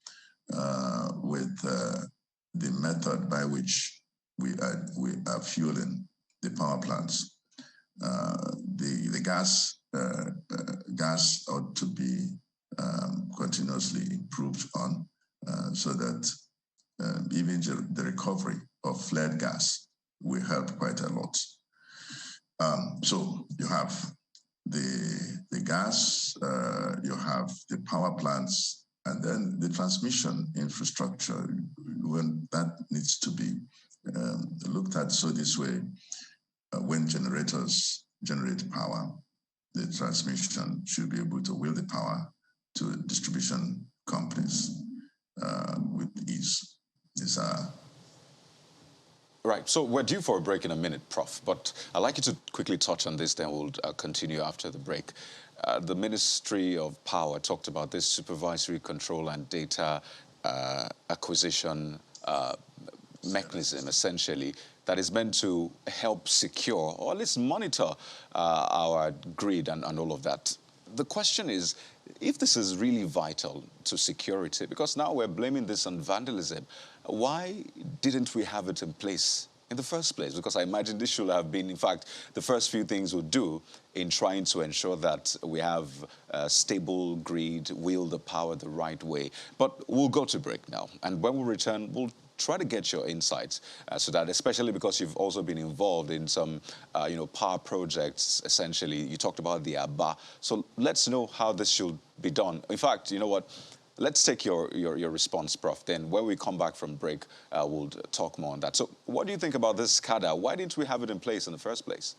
with the method by which we are fueling the power plants. The gas ought to be continuously improved on so that even the recovery of flared gas will help quite a lot. So you have the gas, you have the power plants, and then the transmission infrastructure, when that needs to be looked at. So this way, when generators generate power, the transmission should be able to wheel the power to distribution companies with ease. These are Right, so we're due for a break in a minute, Prof, but I'd like you to quickly touch on this, then we'll continue after the break. The Ministry of Power talked about this supervisory control and data acquisition mechanism, essentially, that is meant to help secure, or at least monitor our grid and all of that. The question is, if this is really vital to security, because now we're blaming this on vandalism, why didn't we have it in place in the first place? Because I imagine this should have been, in fact, the first few things we'll do in trying to ensure that we have a stable grid, wheel the power the right way. But we'll go to break now. And when we return, we'll try to get your insights so that, especially because you've also been involved in some, power projects, essentially. You talked about the ABBA. So let's know how this should be done. In fact, you know what? Let's take your response, Prof. Then when we come back from break, we'll talk more on that. So what do you think about this SCADA? Why didn't we have it in place in the first place?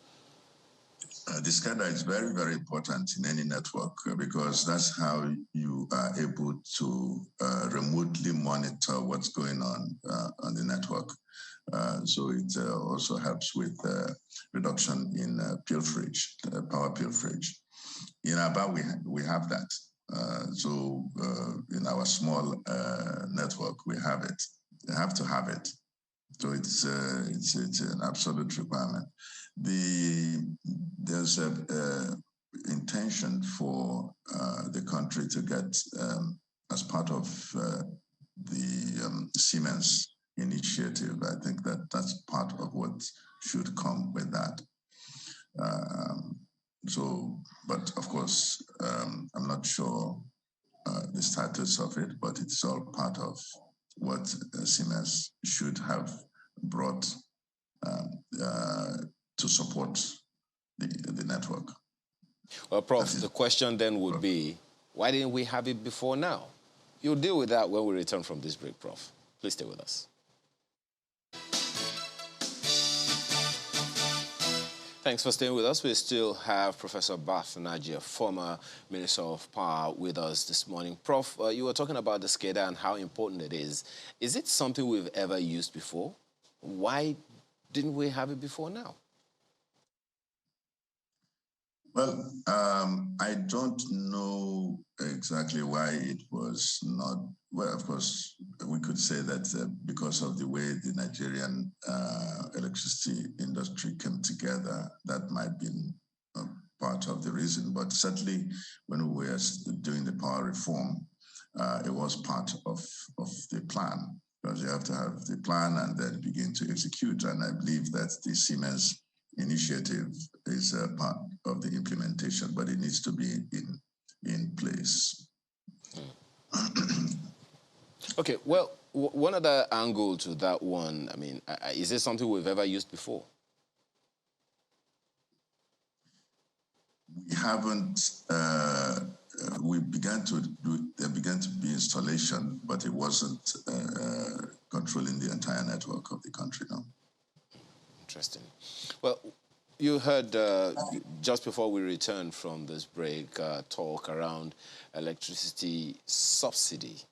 The SCADA is very, very important in any network because that's how you are able to remotely monitor what's going on the network. So it also helps with reduction in pilferage, power pilferage. In ABBA, we have that. So in our small network, we have it. You have to have it. So it's an absolute requirement. There's a intention for the country to get, as part of the Siemens initiative, I think that's part of what should come with that. But of course, I'm not sure the status of it, but it's all part of what Siemens should have brought to support the network. Well, Prof, the question then would be, why didn't we have it before now? You'll deal with that when we return from this break, Prof. Please stay with us. Thanks for staying with us. We still have Professor Bath Naji, former Minister of Power, with us this morning. Prof, you were talking about the SCADA and how important it is. Is it something we've ever used before? Why didn't we have it before now? Well, I don't know exactly why it was not. Well, of course, we could say that because of the way the Nigerian electricity industry came together, that might be part of the reason. But certainly, when we were doing the power reform, it was part of the plan, because you have to have the plan and then begin to execute. And I believe that the Siemens initiative is a part of the implementation, but it needs to be in place. Okay, well, one other angle to that one, I mean, is this something we've ever used before? We haven't, we began to do, there began to be installation, but it wasn't controlling the entire network of the country now. Interesting. Well, you heard just before we returned from this break talk around electricity subsidy.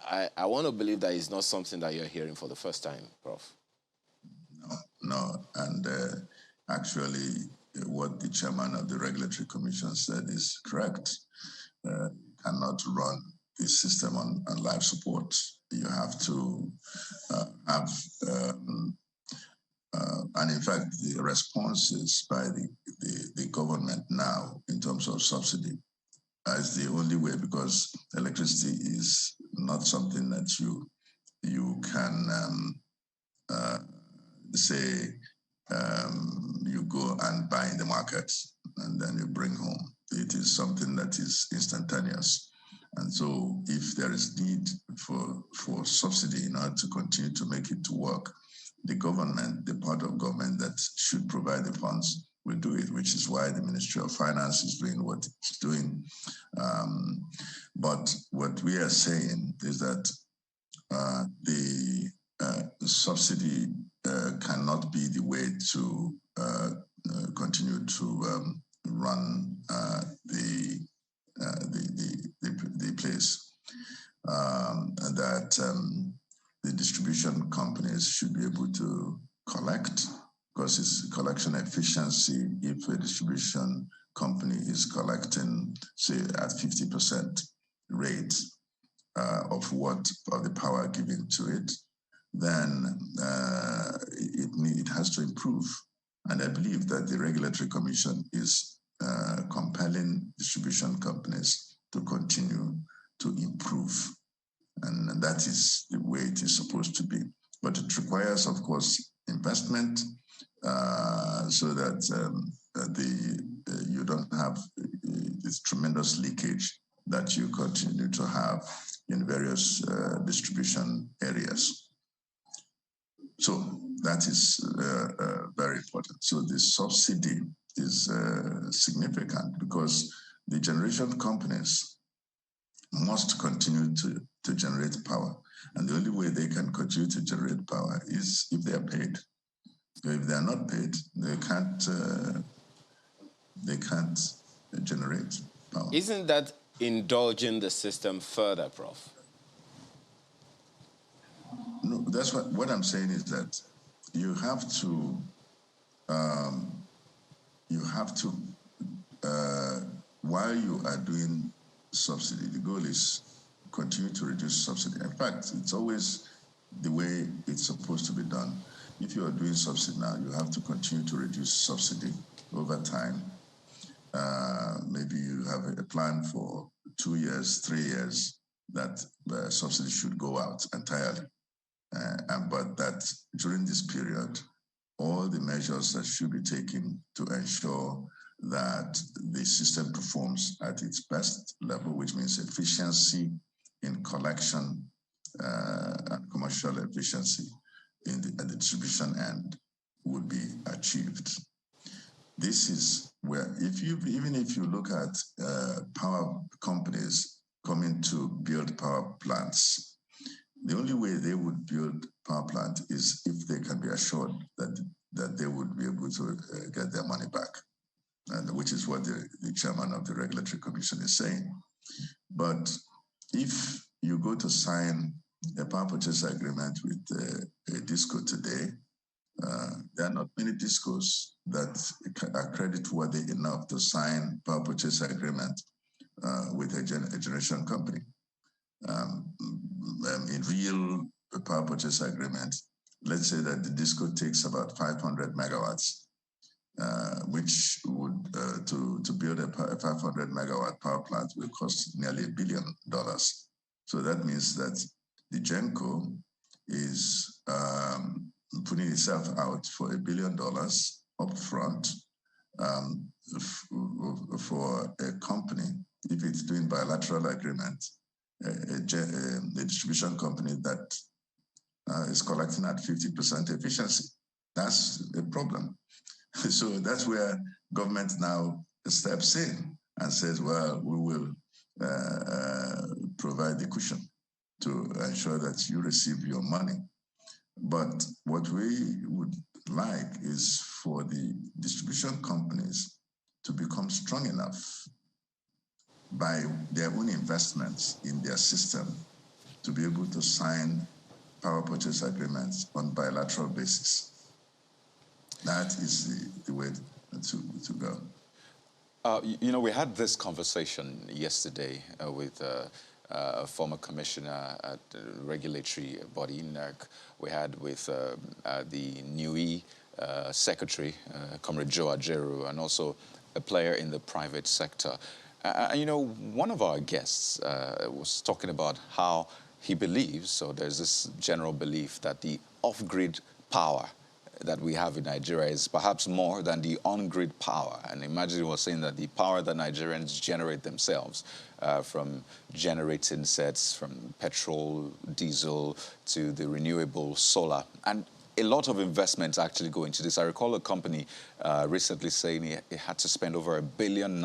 I want to believe that it's not something that you're hearing for the first time, Prof. No. And actually, what the chairman of the Regulatory Commission said is correct. Cannot run the system on life support. You have to have, and in fact, the responses by the government now in terms of subsidy is the only way, because electricity is not something that you can say you go and buy in the market and then you bring home. It is something that is instantaneous. And so if there is need for subsidy in order to continue to make it to work, the government, the part of government that should provide the funds, will do it, which is why the Ministry of Finance is doing what it's doing. But what we are saying is that the subsidy cannot be the way to continue to run the place. That the distribution companies should be able to collect, because it's collection efficiency. If a distribution company is collecting, say, at 50% rate of the power given to it, then it has to improve. And I believe that the Regulatory Commission is compelling distribution companies to continue to improve. And that is the way it is supposed to be. But it requires, of course, investment so that you don't have this tremendous leakage that you continue to have in various distribution areas. So that is very important. So the subsidy is significant, because the generation companies must continue to generate power. And the only way they can continue to generate power is if they are paid. If they are not paid, they can't generate power. Isn't that indulging the system further, Prof? No, that's what I'm saying is that you have to while you are doing subsidy, the goal is continue to reduce subsidy. In fact, it's always the way it's supposed to be done. If you are doing subsidy now, you have to continue to reduce subsidy over time. Maybe you have a plan for 2 years, 3 years, that subsidy should go out entirely. But that during this period, all the measures that should be taken to ensure that the system performs at its best level, which means efficiency in collection and commercial efficiency at the distribution end, would be achieved. This is where, even if you look at power companies coming to build power plants, the only way they would build power plant is if they can be assured that they would be able to get their money back, and which is what the chairman of the Regulatory Commission is saying. But if you go to sign a power purchase agreement with a disco today, there are not many discos that are creditworthy enough to sign power purchase agreement with a generation company. In real power purchase agreement, let's say that the disco takes about 500 megawatts, which would to build a 500 megawatt power plant will cost nearly $1 billion. So that means that the GenCo is putting itself out for $1 billion upfront for a company, if it's doing bilateral agreement, a distribution company that is collecting at 50% efficiency. That's a problem. So that's where government now steps in and says, well, we will provide the cushion to ensure that you receive your money. But what we would like is for the distribution companies to become strong enough by their own investments in their system to be able to sign power purchase agreements on bilateral basis. That is the way to go. We had this conversation yesterday with former commissioner at the regulatory body, NERC. We had with the NUI secretary, Comrade Joe Ajeru, and also a player in the private sector. You know, one of our guests was talking about how he believes, so there's this general belief that the off-grid power that we have in Nigeria is perhaps more than the on-grid power. And imagine he was saying that the power that Nigerians generate themselves from generating sets, from petrol, diesel, to the renewable solar. And a lot of investments actually go into this. I recall a company recently saying it had to spend over ₦1 billion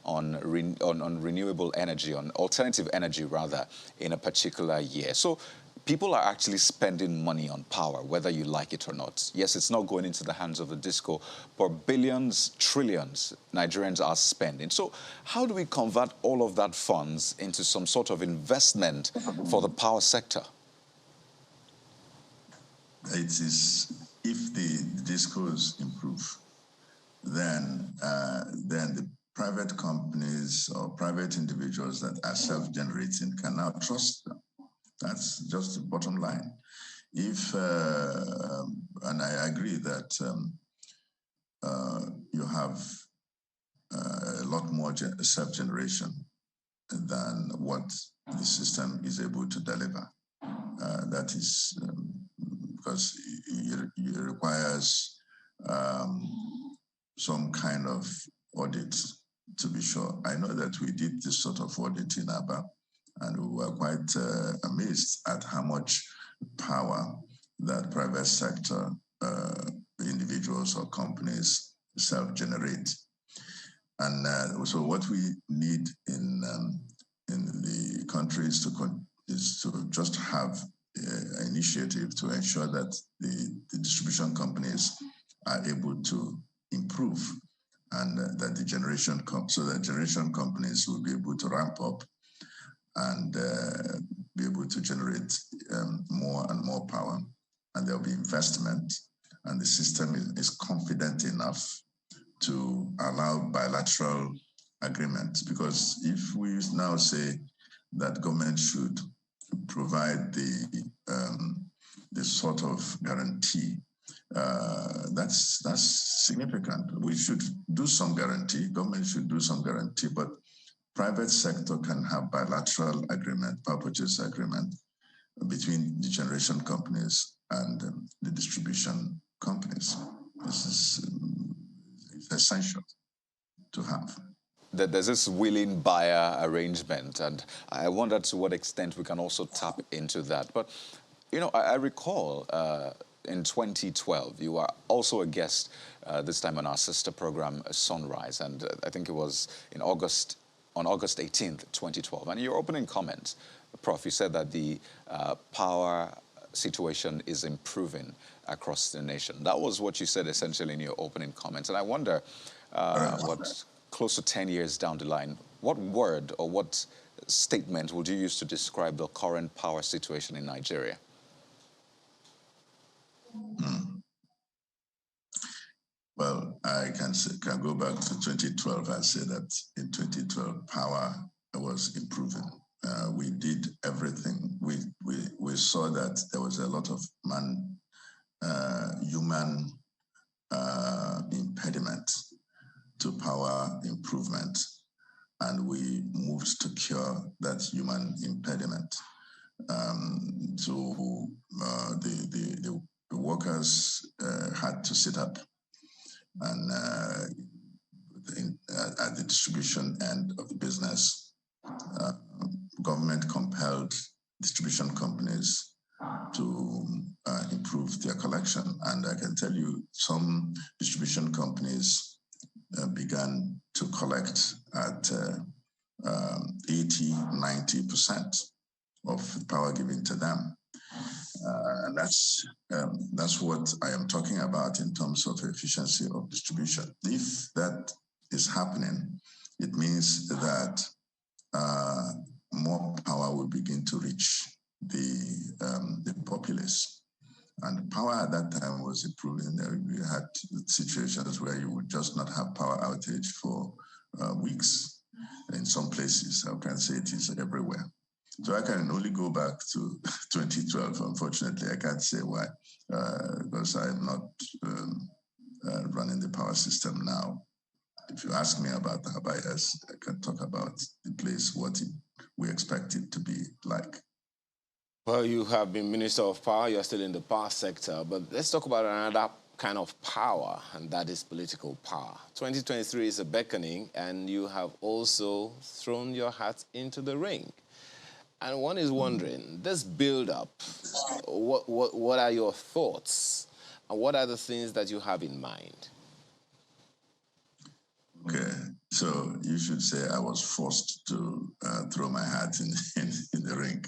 on renewable energy, on alternative energy rather, in a particular year. So people are actually spending money on power, whether you like it or not. Yes, it's not going into the hands of the disco, but billions, trillions Nigerians are spending. So how do we convert all of that funds into some sort of investment for the power sector? It is, if the discos improve, then the private companies or private individuals that are self-generating can now trust them. That's just the bottom line. If, and I agree that you have a lot more self-generation than what the system is able to deliver. That is because it requires some kind of audit to be sure. I know that we did this sort of audit in Aba, and we were quite amazed at how much power that private sector individuals or companies self-generate. And so what we need in the country is to just have an initiative to ensure that the distribution companies are able to improve, and that the generation companies will be able to ramp up and be able to generate more and more power, and there'll be investment, and the system is confident enough to allow bilateral agreements. Because if we now say that government should provide the sort of guarantee, that's significant. We should do some guarantee. Government should do some guarantee, but private sector can have bilateral agreement, power purchase agreement between the generation companies and the distribution companies. This is essential to have. There's this willing buyer arrangement, and I wonder to what extent we can also tap into that. But, you know, I recall in 2012, you were also a guest this time on our sister program, Sunrise, and I think it was on August 18th, 2012. And your opening comments, Prof, you said that the power situation is improving across the nation. That was what you said essentially in your opening comments. And I wonder, what close to 10 years down the line, what word or what statement would you use to describe the current power situation in Nigeria? Well, I can go back to 2012 and say that in 2012, power was improving. We did everything. We saw that there was a lot of human impediment to power improvement, and we moved to cure that human impediment. So the workers had to sit up, and at the distribution end of the business, government compelled distribution companies to improve their collection. And I can tell you, some distribution companies began to collect at 80, 90% of the power given to them. And that's what I am talking about in terms of efficiency of distribution. If that is happening, it means that more power will begin to reach the populace. And power at that time was improving. We had situations where you would just not have power outage for weeks. In some places, I can say it is everywhere. So I can only go back to 2012. Unfortunately, I can't say why, because I'm not running the power system now. If you ask me about the Habayas, I can talk about the place, we expect it to be like. Well, you have been Minister of Power, you're still in the power sector, but let's talk about another kind of power, and that is political power. 2023 is a beckoning, and you have also thrown your hat into the ring. And one is wondering, this build-up, what are your thoughts, and what are the things that you have in mind? Okay, so you should say I was forced to throw my hat in the ring.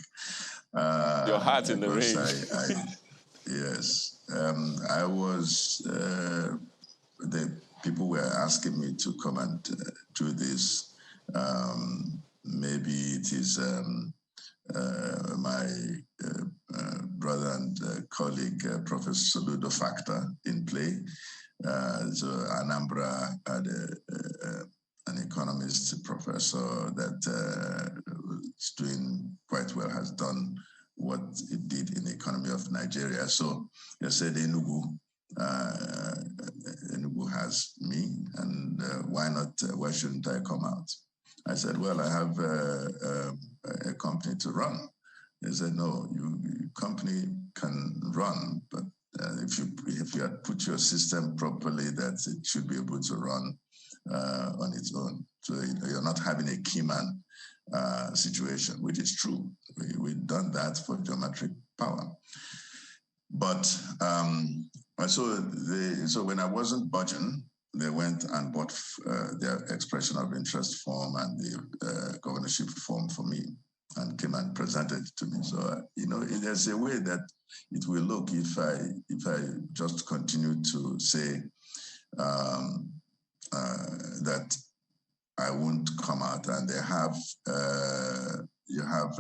Your hat in the ring. Yes, I was. The people were asking me to come and do this. Maybe it is my brother and colleague, Professor Soludo factor in play. So Anambra had an economist professor that is doing quite well, has done what it did in the economy of Nigeria. So they said Enugu has me, and why shouldn't I come out? I said, well, I have a company to run. They said, no, your company can run, but if you had put your system properly, that it should be able to run on its own. So you're not having a key man situation, which is true. We've done that for geometric power. But so when I wasn't budging, they went and bought their expression of interest form and the governorship form for me, and came and presented it to me. So there's a way that it will look if I just continue to say that I won't come out, and you have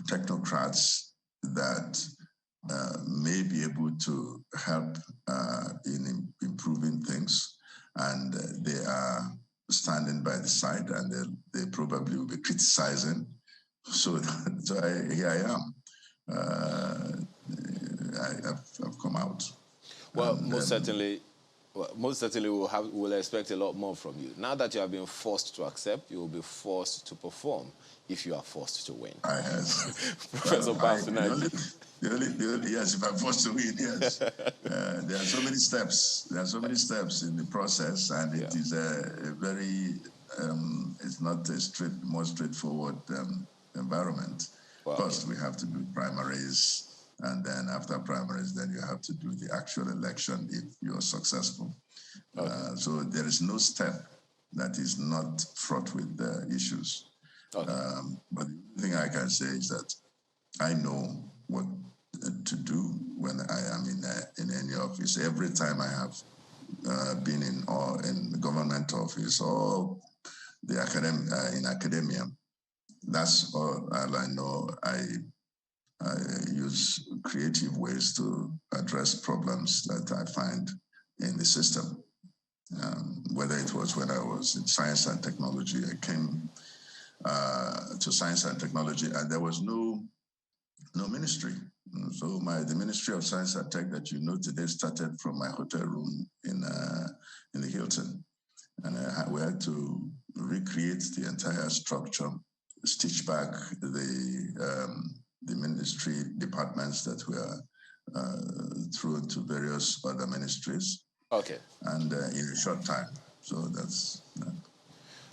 technocrats that may be able to help in improving things, and they are standing by the side, and they probably will be criticizing. So here I am. I've come out. Well, most certainly we'll expect a lot more from you. Now that you have been forced to accept, you will be forced to perform if you are forced to win. Professor Bafinaji. Yes, if I'm forced to win, yes. There are so many steps. There are so many steps in the process, and it is a very, it's not a more straightforward environment. Well, First, we have to do primaries, and then after primaries, then you have to do the actual election if you're successful. Okay. So there is no step that is not fraught with issues. Okay. But the thing I can say is that I know what to do when I am in any office. Every time I have been in the government office or the in academia, that's all I know. I use creative ways to address problems that I find in the system. Whether it was when I was in science and technology, I came to science and technology, and there was no ministry. So the Ministry of Science and Tech that you know today started from my hotel room in the Hilton, and we had to recreate the entire structure, stitch back the ministry departments that were thrown to various other ministries. Okay. And in a short time. So that's.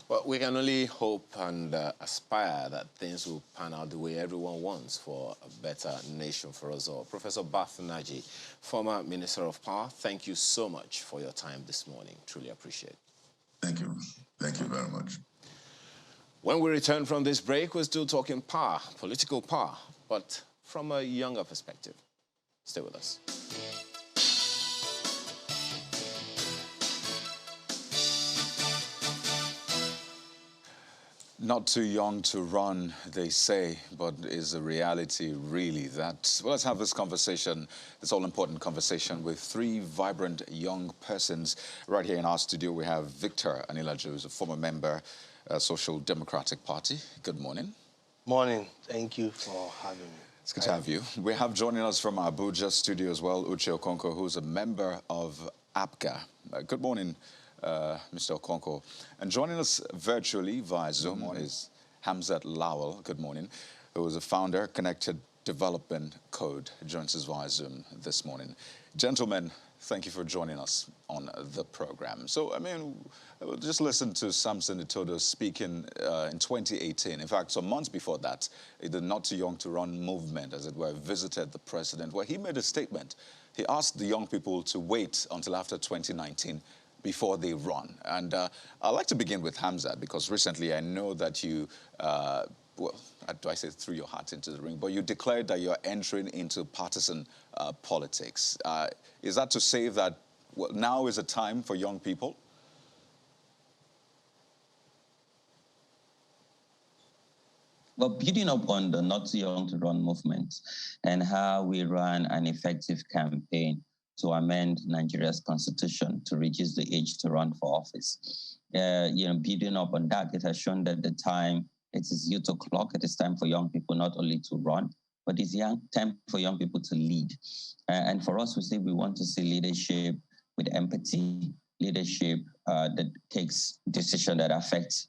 Well, we can only hope and aspire that things will pan out the way everyone wants for a better nation for us all. Professor Bafinaji, former Minister of Power, thank you so much for your time this morning. Truly appreciate it. Thank you. Thank you very much. When we return from this break, we're still talking power, political power, but from a younger perspective. Stay with us. Not too young to run, they say, but is the reality really that? Well, let's have this conversation, this all-important conversation with three vibrant young persons. Right here in our studio, we have Victor Anilaju, who's a former member, Social Democratic Party. Good morning. Morning. Thank you for having me. It's good to have you. We have joining us from our Abuja studio as well, Uche Okonkwo, who's a member of APGA. Good morning, Mr. Okonkwo. And joining us virtually via Zoom is Hamzat Lawal, good morning, who is a founder, Connected Development Code, joins us via Zoom this morning. Gentlemen, thank you for joining us on the program. So, I mean, just listen to Samson Itodo speaking in 2018. In fact, some months before that, the Not Too Young to Run movement, as it were, visited the president, where he made a statement. He asked the young people to wait until after 2019 before they run. And I'd like to begin with Hamzat, because recently I know that you, well, do I say threw your heart into the ring, but you declared that you're entering into partisan politics. Is that to say that, well, now is a time for young people? Well, building up on the Not Too Young to Run movement and how we ran an effective campaign to amend Nigeria's constitution to reduce the age to run for office. Building up on that, it has shown that the time it is youth o'clock. It is time for young people not only to run, but it's time for young people to lead. And for us, we say we want to see leadership with empathy, leadership that takes decisions that affect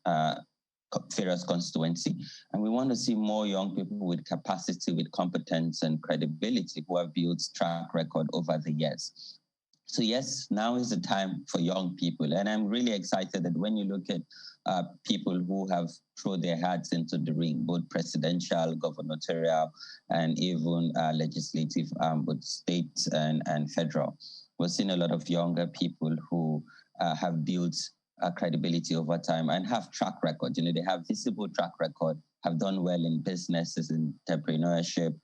various constituency. And we want to see more young people with capacity, with competence and credibility who have built track record over the years. So yes, now is the time for young people. And I'm really excited that when you look at people who have thrown their hearts into the ring, both presidential, gubernatorial, and even legislative, both state and federal, we're seeing a lot of younger people who have built credibility over time and have track record. They have visible track record, have done well in businesses, in entrepreneurship,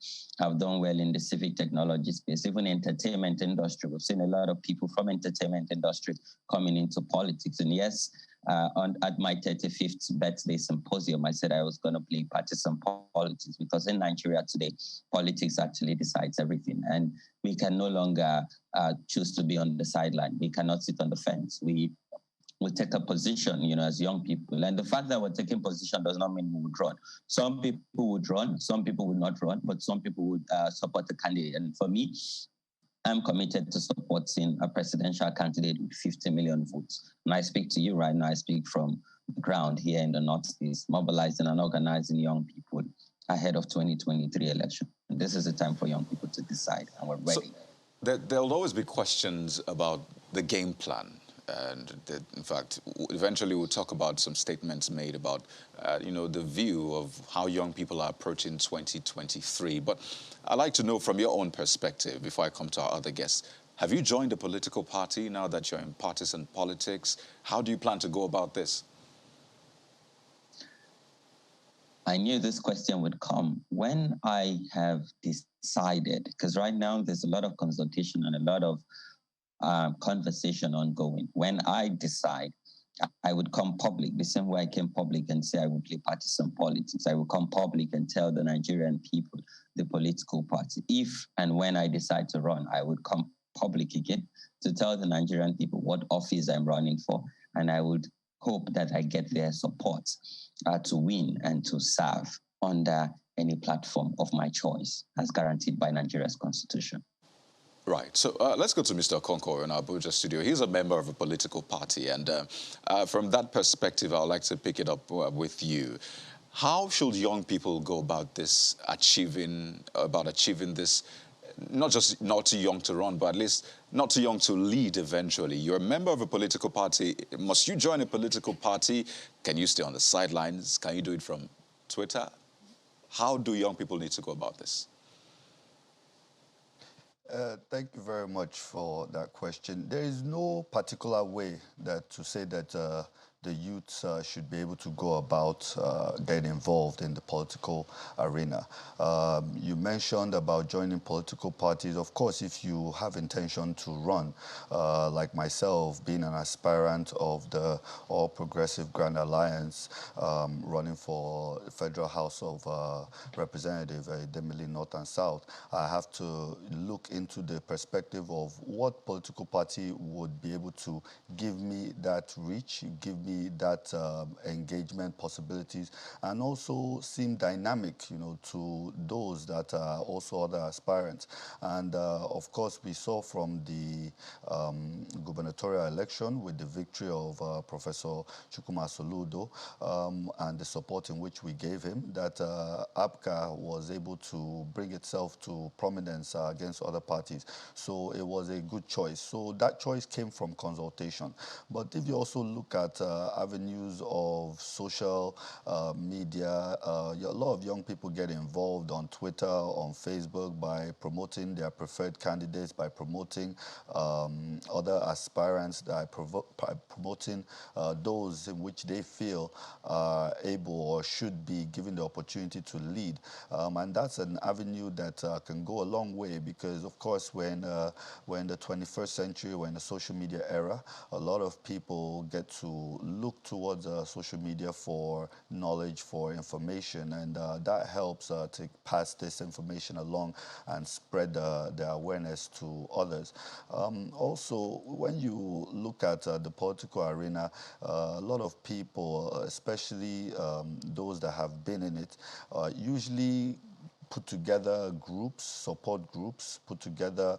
have done well in the civic technology space, even entertainment industry. We've seen a lot of people from entertainment industry coming into politics. And yes, at my 35th birthday symposium, I said I was going to play partisan politics, because in Nigeria today, politics actually decides everything. And we can no longer choose to be on the sideline. We cannot sit on the fence. We take a position, as young people. And the fact that we're taking position does not mean we would run. Some people would run, some people would not run, but some people would support the candidate. And for me, I'm committed to supporting a presidential candidate with 50 million votes. And I speak to you right now, I speak from the ground here in the Northeast, mobilizing and organizing young people ahead of 2023 election. And this is the time for young people to decide, and we're ready. So there'll always be questions about the game plan. And in fact, eventually we'll talk about some statements made about, the view of how young people are approaching 2023. But I'd like to know from your own perspective, before I come to our other guests, have you joined a political party now that you're in partisan politics? How do you plan to go about this? I knew this question would come when I have decided, because right now there's a lot of consultation and a lot of conversation ongoing. When I decide, I would come public, the same way I came public and say I would play partisan politics. I will come public and tell the Nigerian people, the political party. If and when I decide to run, I would come public again to tell the Nigerian people what office I'm running for. And I would hope that I get their support to win and to serve under any platform of my choice, as guaranteed by Nigeria's constitution. Right. So let's go to Mr. Okonkwo in our Abuja studio. He's a member of a political party. And from that perspective, I would like to pick it up with you. How should young people go about this, achieving this, not just not too young to run, but at least not too young to lead eventually? You're a member of a political party. Must you join a political party? Can you stay on the sidelines? Can you do it from Twitter? How do young people need to go about this? Thank you very much for that question. There is no particular way to say that the youths should be able to go about getting involved in the political arena. You mentioned about joining political parties. Of course, if you have intention to run, like myself, being an aspirant of the All Progressive Grand Alliance, running for Federal House of Representatives, Demili North and South, I have to look into the perspective of what political party would be able to give me that reach, give me see that engagement possibilities and also seem dynamic, to those that are also other aspirants. And of course, we saw from the gubernatorial election with the victory of Professor Chukwuma Soludo and the support in which we gave him, that APGA was able to bring itself to prominence against other parties. So it was a good choice. So that choice came from consultation. But if you also look at avenues of social media, a lot of young people get involved on Twitter, on Facebook by promoting their preferred candidates, by promoting other aspirants, by promoting those in which they feel are able or should be given the opportunity to lead. And that's an avenue that can go a long way because, of course, we're in the 21st century, we're in a social media era. A lot of people get to look towards social media for knowledge, for information, and that helps to pass this information along and spread the awareness to others. Also, when you look at the political arena, a lot of people, especially those that have been in it, usually put together groups, support groups, put together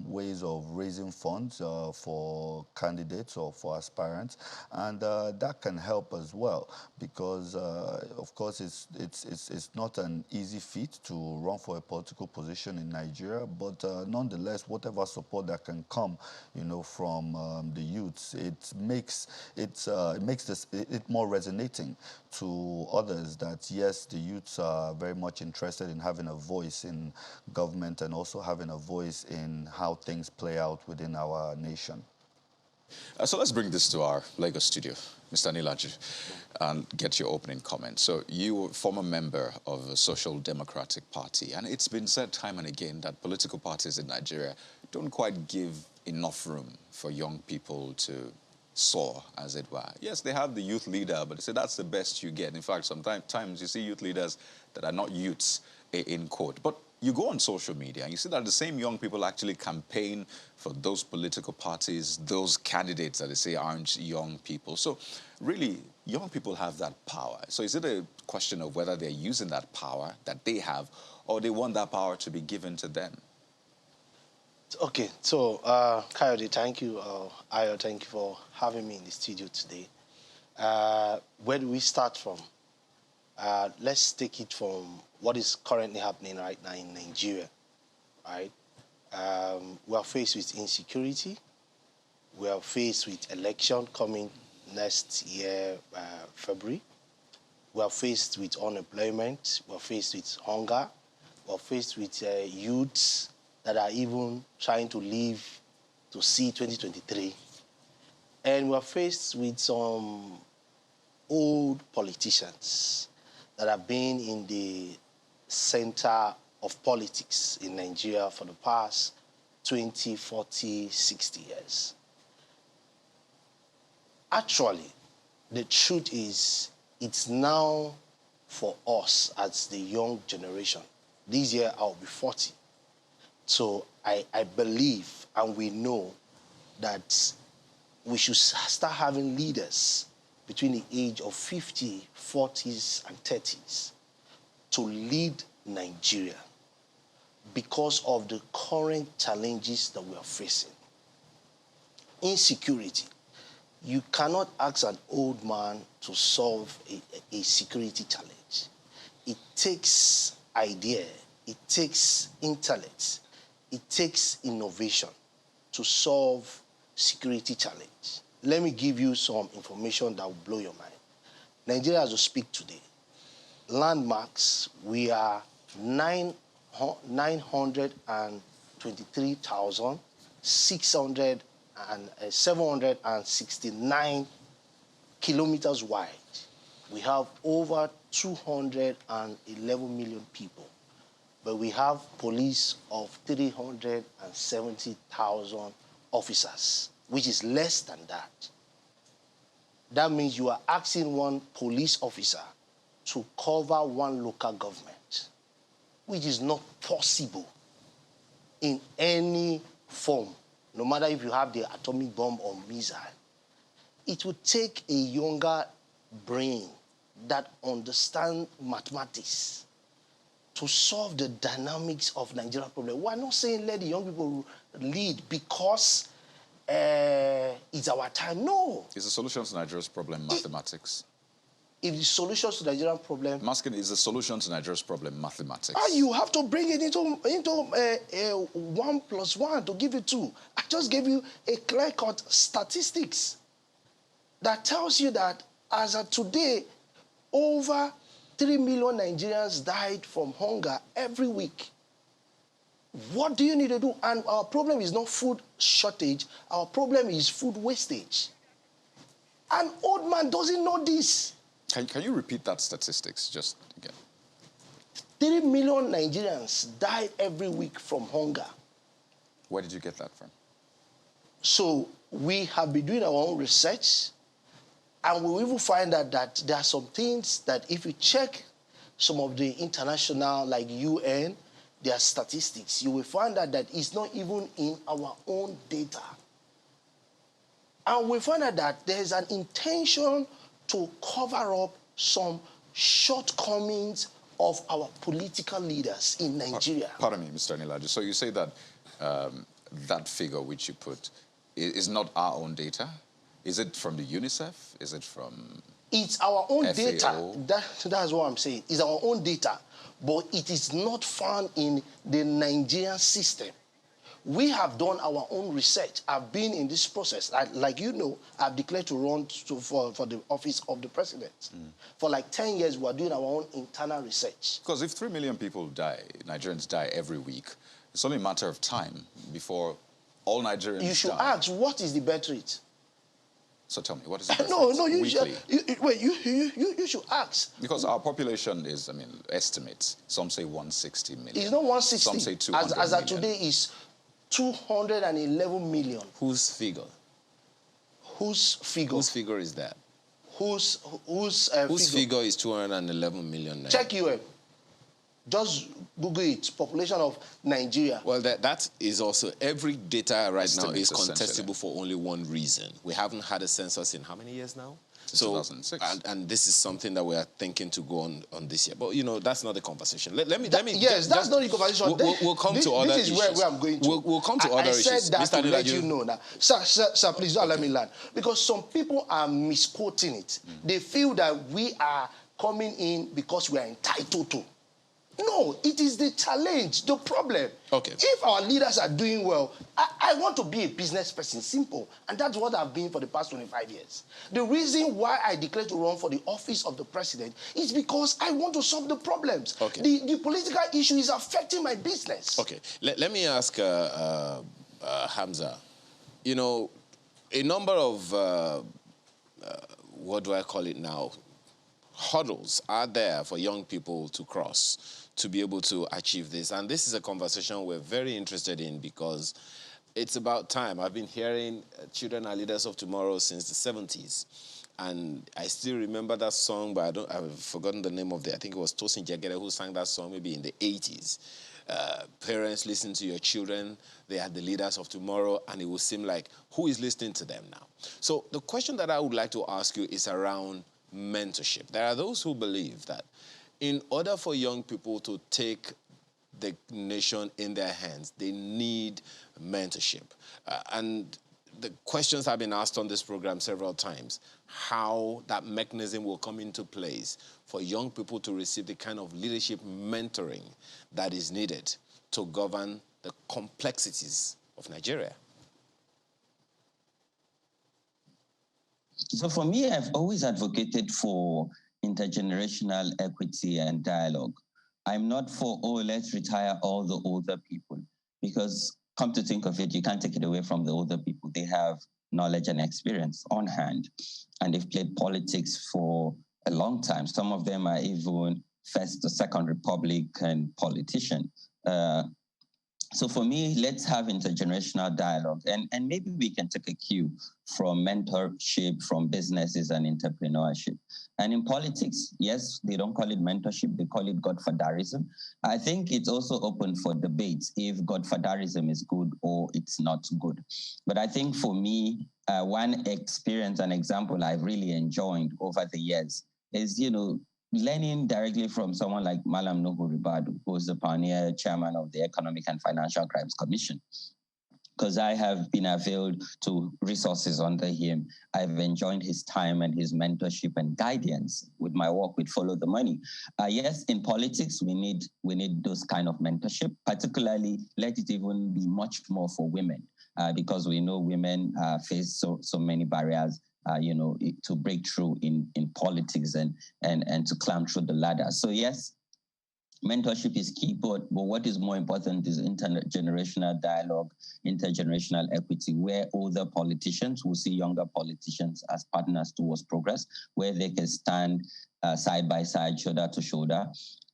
ways of raising funds for candidates or for aspirants, and that can help as well because, of course, it's not an easy feat to run for a political position in Nigeria, but nonetheless, whatever support that can come, from the youths, it makes it more resonating to others that yes, the youths are very much interested in having a voice in government and also having a voice in how things play out within our nation. So let's bring this to our Lagos studio, Mr. Nilaji, and get your opening comment. So you were a former member of the Social Democratic Party, and it's been said time and again that political parties in Nigeria don't quite give enough room for young people to soar, as it were. Yes, they have the youth leader, but they say that's the best you get. In fact, sometimes you see youth leaders that are not youths, in quote. But you go on social media and you see that the same young people actually campaign for those political parties, those candidates that they say aren't young people. So really, young people have that power. So is it a question of whether they're using that power that they have or they want that power to be given to them? Okay, so Coyote, thank you. Ayo, thank you for having me in the studio today. Where do we start from? Let's take it from what is currently happening right now in Nigeria, right? We are faced with insecurity. We are faced with election coming next year, February. We are faced with unemployment. We are faced with hunger. We are faced with youths that are even trying to live to see 2023. And we are faced with some old politicians that have been in the center of politics in Nigeria for the past 20, 40, 60 years. Actually, the truth is, it's now for us as the young generation. This year, I'll be 40. So I believe and we know that we should start having leaders between the age of 50, 40s, and 30s to lead Nigeria because of the current challenges that we are facing. Insecurity. You cannot ask an old man to solve a security challenge. It takes idea, it takes intellect, it takes innovation to solve security challenge. Let me give you some information that will blow your mind. Nigeria, as we speak today, landmarks, we are 923,769 kilometers wide. We have over 211 million people, but we have police of 370,000 officers, which is less than that. That means you are asking one police officer to cover one local government, which is not possible in any form, no matter if you have the atomic bomb or missile. it would take a younger brain that understands mathematics to solve the dynamics of Nigerian problem. We're not saying let the young people lead because it's our time. No. Is the solution to Nigeria's problem mathematics? If the solution to the Nigerian problem... I'm asking, is the solution to Nigeria's problem mathematics? You have to bring it into 1 + 1 to give you 2. I just gave you a clear-cut statistics that tells you that as of today, over 3 million Nigerians died from hunger every week. What do you need to do? And our problem is not food shortage. Our problem is food wastage. An old man doesn't know this. Can you repeat that statistics just again? 3 million Nigerians die every week from hunger. Where did you get that from? So we have been doing our own research, and we even find out that there are some things that if you check some of the international, like UN, their statistics, you will find out that it's not even in our own data. And we find out that there's an intention to cover up some shortcomings of our political leaders in Nigeria. Pardon me, Mr. Nilaji. So you say that that figure which you put is not our own data? Is it from the UNICEF? Is it from... It's our own FAO? data. That's what I'm saying. It's our own data, but it is not found in the Nigerian system. We have done our own research. I've been in this process. Like you know, I've declared to run for the office of the president. For like 10 years, we're doing our own internal research. Because if 3 million people die, Nigerians die every week, it's only a matter of time before all Nigerians You should die. ask, what is the birth rate? So tell me, what is the birth No, rate? no, you Weekly? you should ask. Because our population is, I mean, estimates. Some say 160 million. It's not 160. Some say 200 as of million. today, is 211 million. Whose figure? Whose figure? Whose figure is that? Whose figure is 211 million? Check UN. Just Google it. Population of Nigeria. Well, that is also, every data right now is Estimates, contestable for only one reason. We haven't had a census in how many years now? Since 2006. And this is something that we are thinking to go on this year. But, you know, that's not the conversation. Let me Yes, that's not the conversation. We'll come to other issues. This is where I'm going to. We'll come to other issues. I said that Mr. to let Nilaju. you know now. Sir, please don't let me learn. Because some people are misquoting it. They feel that we are coming in because we are entitled to. No, it is the challenge, the problem. Okay. If our leaders are doing well, I want to be a business person, simple. And that's what I've been for the past 25 years. The reason why I declared to run for the office of the president is because I want to solve the problems. Okay. The political issue is affecting my business. Okay. Let me ask Hamza. You know, a number of, what do I call it now, hurdles are there for young people to cross to be able to achieve this. And this is a conversation we're very interested in because it's about time. I've been hearing Children Are Leaders of Tomorrow since the 70s. And I still remember that song, but I've forgotten the name of it. I think it was Tosin Jagere who sang that song maybe in the 80s. Parents, listen to your children. They are the leaders of tomorrow, and it will seem like, who is listening to them now? So the question that I would like to ask you is around mentorship. There are those who believe that in order for young people to take the nation in their hands, they need mentorship. And the questions have been asked on this program several times, how that mechanism will come into place for young people to receive the kind of leadership mentoring that is needed to govern the complexities of Nigeria. So for me, I've always advocated for intergenerational equity and dialogue. I'm not for, let's retire all the older people, because come to think of it, you can't take it away from the older people. They have knowledge and experience on hand, and they've played politics for a long time. Some of them are even First or Second Republican politicians. So for me, let's have intergenerational dialogue, and maybe we can take a cue from mentorship, from businesses and entrepreneurship. And in politics, yes, they don't call it mentorship, they call it godfatherism. I think it's also open for debate if godfatherism is good or it's not good. But I think for me, one experience, an example I've really enjoyed over the years is, learning directly from someone like Malam Nuhu Ribadu, who is the pioneer chairman of the Economic and Financial Crimes Commission. Because I have been availed to resources under him. I've enjoyed his time and his mentorship and guidance with my work with Follow the Money. Yes, in politics, we need those kind of mentorship, particularly let it even be much more for women, because we know women face so many barriers to break through in politics and to climb through the ladder. So yes, mentorship is key, but what is more important is intergenerational dialogue, intergenerational equity, where older politicians will see younger politicians as partners towards progress, where they can stand side by side, shoulder to shoulder,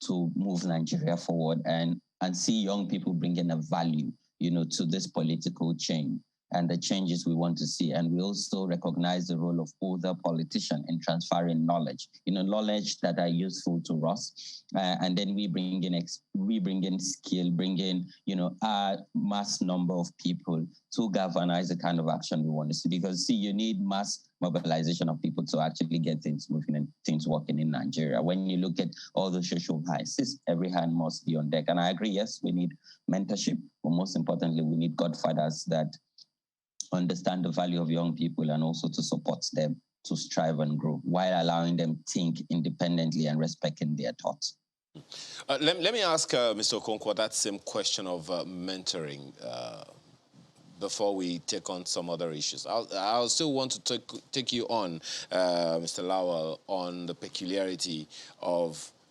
to move Nigeria forward and see young people bringing a value, to this political change and the changes we want to see. And we also recognize the role of older politicians in transferring knowledge, knowledge that are useful to us. And then we bring in skill, bring in, a mass number of people to galvanize the kind of action we want to see. Because you need mass mobilization of people to actually get things moving and things working in Nigeria. When you look at all the social crises, every hand must be on deck. And I agree, yes, we need mentorship, but most importantly, we need godfathers that understand the value of young people and also to support them to strive and grow while allowing them think independently and respecting their thoughts. Let me ask Mr. Okonkwo that same question of mentoring before we take on some other issues. I'll still want to take you on, Mr. Lawal, on the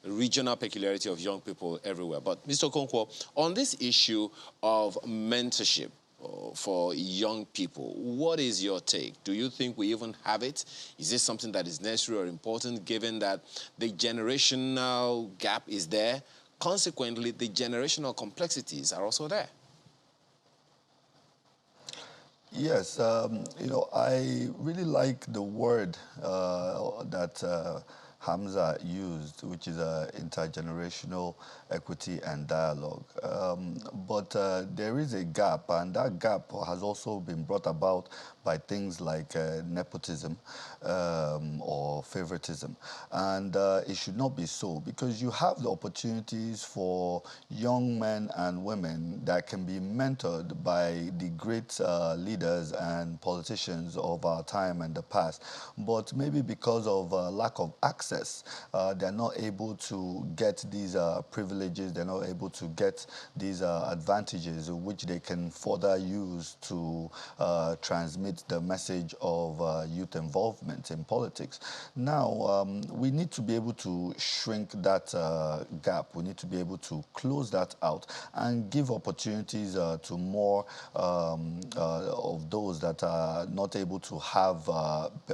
regional peculiarity of young people everywhere. But Mr. Okonkwo, on this issue of mentorship for young people, what is your take? Do you think we even have it? Is this something that is necessary or important, given that the generational gap is there? Consequently, the generational complexities are also there. Yes, I really like the word that Hamza used, which is intergenerational equity and dialogue. But there is a gap, and that gap has also been brought about by things like nepotism or favoritism. And it should not be so, because you have the opportunities for young men and women that can be mentored by the great leaders and politicians of our time and the past. But maybe because of lack of access, they're not able to get these privileges, they're not able to get these advantages which they can further use to transmit the message of youth involvement in politics. Now, we need to be able to shrink that gap. We need to be able to close that out and give opportunities to more of those that are not able to have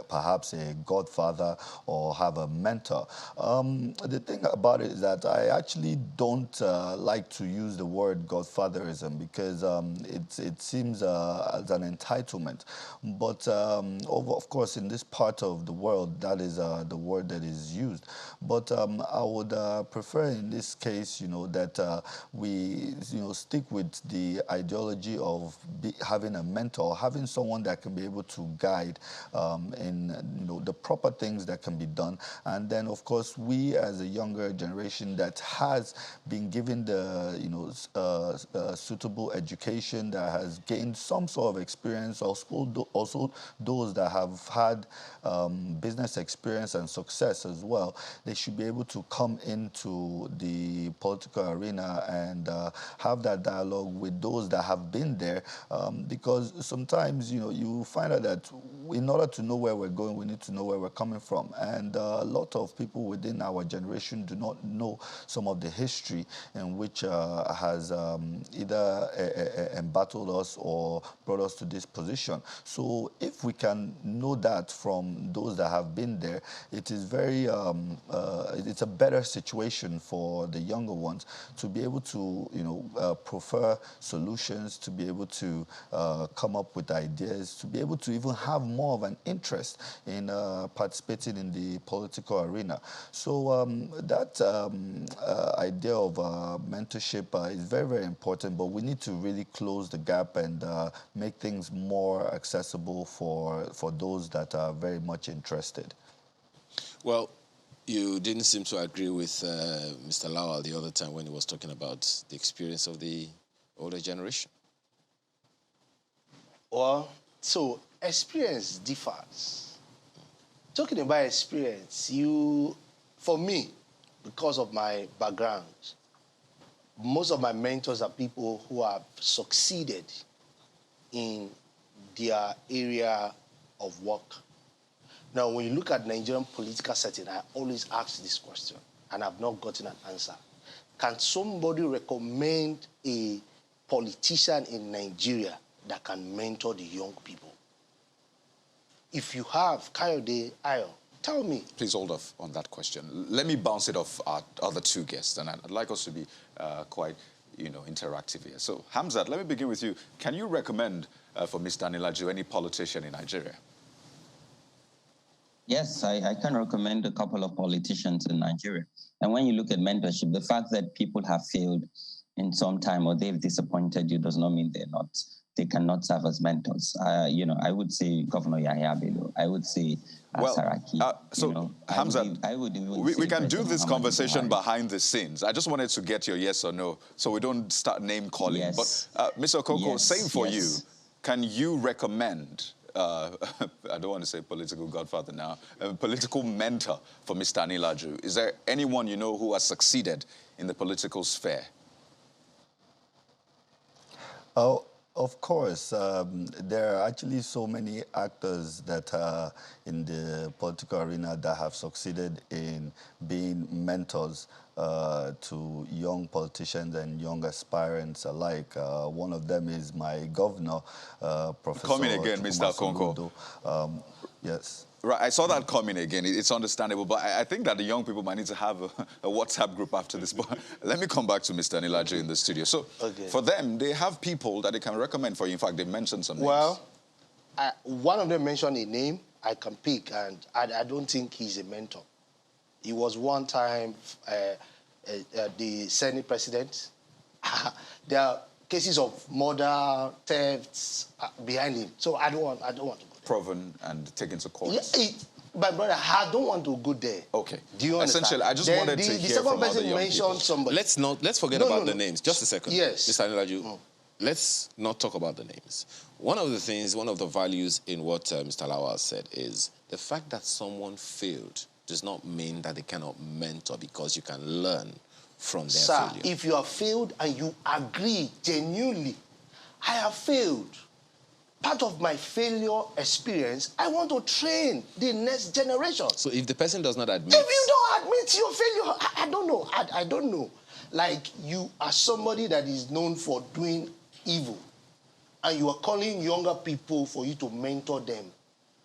perhaps a godfather or have a mentor. The thing about it is that I actually don't like to use the word godfatherism, because it seems as an entitlement. But of course, in this part of the world, that is the word that is used. But I would prefer in this case, that we, stick with the ideology of having a mentor, having someone that can be able to guide in the proper things that can be done. And then, of course, we as a younger generation that has been given the suitable education, that has gained some sort of experience, also those that have had business experience and success as well, they should be able to come into the political arena and have that dialogue with those that have been there, because sometimes you find out that in order to know where we're going, we need to know where we're coming from. And a lot lot of people within our generation do not know some of the history in which has either embattled us or brought us to this position. So if we can know that from those that have been there, it is very, it's a better situation for the younger ones to be able to, prefer solutions, to be able to come up with ideas, to be able to even have more of an interest in participating in the political arena. So that idea of mentorship is very, very important, but we need to really close the gap and make things more accessible for those that are very much interested. Well, you didn't seem to agree with Mr. Lawal the other time when he was talking about the experience of the older generation. Well, so experience differs. Talking about experience, for me, because of my background, most of my mentors are people who have succeeded in their area of work. Now, when you look at Nigerian political setting, I always ask this question, and I've not gotten an answer. Can somebody recommend a politician in Nigeria that can mentor the young people? If you have, Kayode, Ayo, tell me. Please hold off on that question. Let me bounce it off our other two guests, and I'd like us to be quite, interactive here. So, Hamzat, let me begin with you. Can you recommend for Mr. Anilaju any politician in Nigeria? Yes, I can recommend a couple of politicians in Nigeria. And when you look at mentorship, the fact that people have failed in some time or they've disappointed you does not mean they cannot serve as mentors. I would say Governor Yahya Bello. I would say Saraki. Hamzat, we can do this conversation behind the scenes. I just wanted to get your yes or no, so we don't start name calling. Yes. But Mr. Okoko, yes. same for yes. you. Can you recommend, I don't want to say political godfather now, a political mentor for Mr. Anilaju? Is there anyone you know who has succeeded in the political sphere? Oh, of course. There are actually so many actors that are in the political arena that have succeeded in being mentors to young politicians and young aspirants alike. One of them is my governor, Professor Coming again, Mr. Okonko. Yes. Right, I saw that coming again. It's understandable, but I think that the young people might need to have a WhatsApp group after this. But let me come back to Mr. Anilaju in the studio. So, for them, they have people that they can recommend for you. In fact, they mentioned some names. Well, one of them mentioned a name I can pick, and I don't think he's a mentor. He was one time the Senate president. There are cases of murder, thefts behind him. So I don't want to go there. Proven and taken to court. Yeah, my brother, I don't want to go there. Okay. Do you understand? Essentially, I just wanted to hear from other young people. Somebody. Let's forget about the names. Just a second. Yes. Mr. Anilaju, let's not talk about the names. One of the values in what Mr. Lawal said is the fact that someone failed does not mean that they cannot mentor, because you can learn from their failure. If you have failed and you agree genuinely, I have failed. Part of my failure experience, I want to train the next generation. So if the person does not admit... If you don't admit your failure, I don't know. I don't know. Like, you are somebody that is known for doing evil, and you are calling younger people for you to mentor them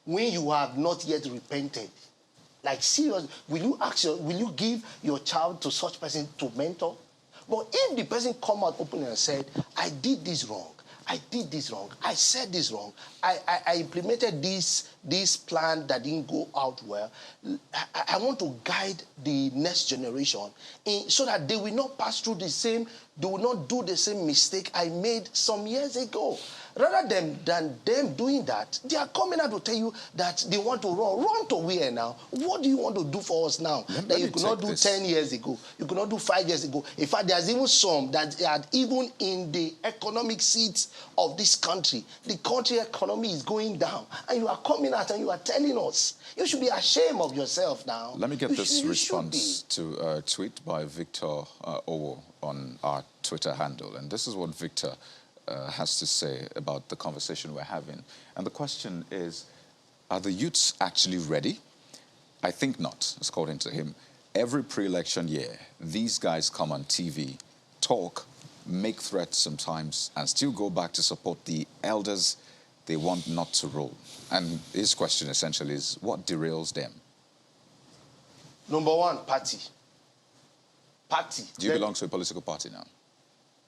when you have not yet repented. Like, seriously, will you give your child to such person to mentor? But if the person come out openly and said, I did this wrong, I did this wrong, I said this wrong, I implemented this plan that didn't go out well, I want to guide the next generation so that they will not pass through they will not do the same mistake I made some years ago. Rather than them doing that, they are coming out to tell you that they want to run. Run to where now? What do you want to do for us now that you could not do 10 years ago? You could not do 5 years ago. In fact, there's even some that are even in the economic seats of this country. The country economy is going down. And you are coming out and you are telling us. You should be ashamed of yourself now. Let me get this response to a tweet by Victor Owo on our Twitter handle. And this is what Victor has to say about the conversation we're having. And the question is, are the youths actually ready? I think not, according to him. Every pre-election year, these guys come on TV, talk, make threats sometimes, and still go back to support the elders they want not to rule. And his question essentially is, what derails them? Number one, party. Party. Do you belong to a political party now?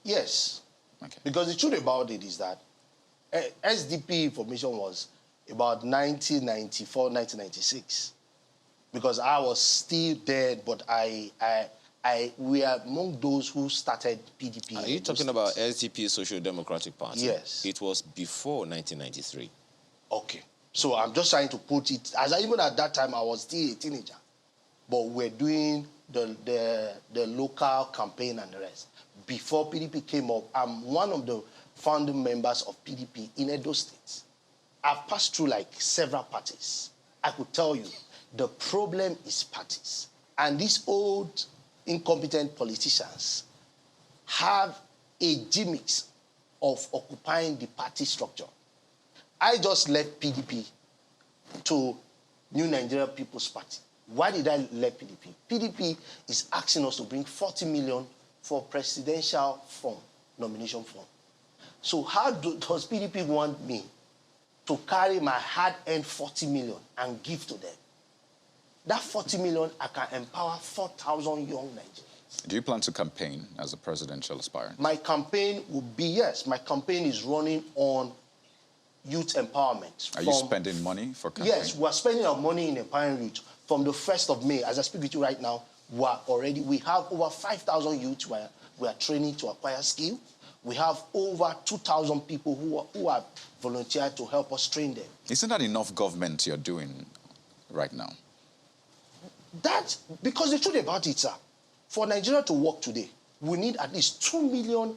Yes. Okay. Because the truth about it is that SDP formation was about 1994, 1996. Because I was still there, but we are among those who started PDP. Are you talking about SDP Social Democratic Party? Yes. It was before 1993. Okay. So I'm just trying to put it, even at that time, I was still a teenager. But we're doing the local campaign and the rest. Before PDP came up, I'm one of the founding members of PDP in Edo State. I've passed through like several parties. I could tell you, the problem is parties. And these old, incompetent politicians have a gimmick of occupying the party structure. I just left PDP to New Nigeria People's Party. Why did I leave PDP? PDP is asking us to bring 40 million for presidential form, nomination form. So how does PDP want me to carry my hard-earned 40 million and give to them? That 40 million, I can empower 4,000 young Nigerians. Do you plan to campaign as a presidential aspirant? My campaign would be, yes, my campaign is running on youth empowerment. Are you spending money for campaign? Yes, we are spending our money in empowering youth. From the 1st of May, as I speak with you right now, we have over 5,000 youths where we are training to acquire skill. We have over 2,000 people who have volunteered to help us train them. Isn't that enough government you're doing right now? Because the truth about it, sir, for Nigeria to work today, we need at least 2 million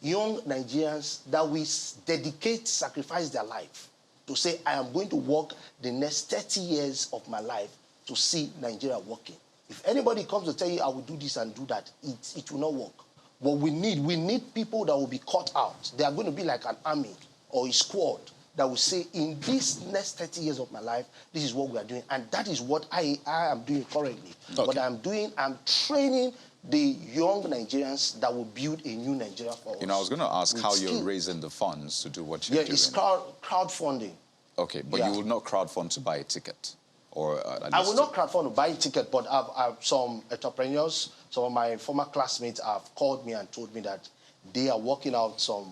young Nigerians that we sacrifice their life to say, I am going to work the next 30 years of my life to see Nigeria working. If anybody comes to tell you, I will do this and do that, it will not work. What we need people that will be cut out. They are going to be like an army or a squad that will say, in this next 30 years of my life, this is what we are doing. And that is what I am doing currently. Okay. What I'm training the young Nigerians that will build a new Nigeria for us. You know, I was going to ask how you're raising the funds to do what you're doing. Yeah, it's crowdfunding. Okay, but you will not crowdfund to buy a ticket? Or I will not crowdfund to buy a ticket, but I've some entrepreneurs, some of my former classmates have called me and told me that they are working out some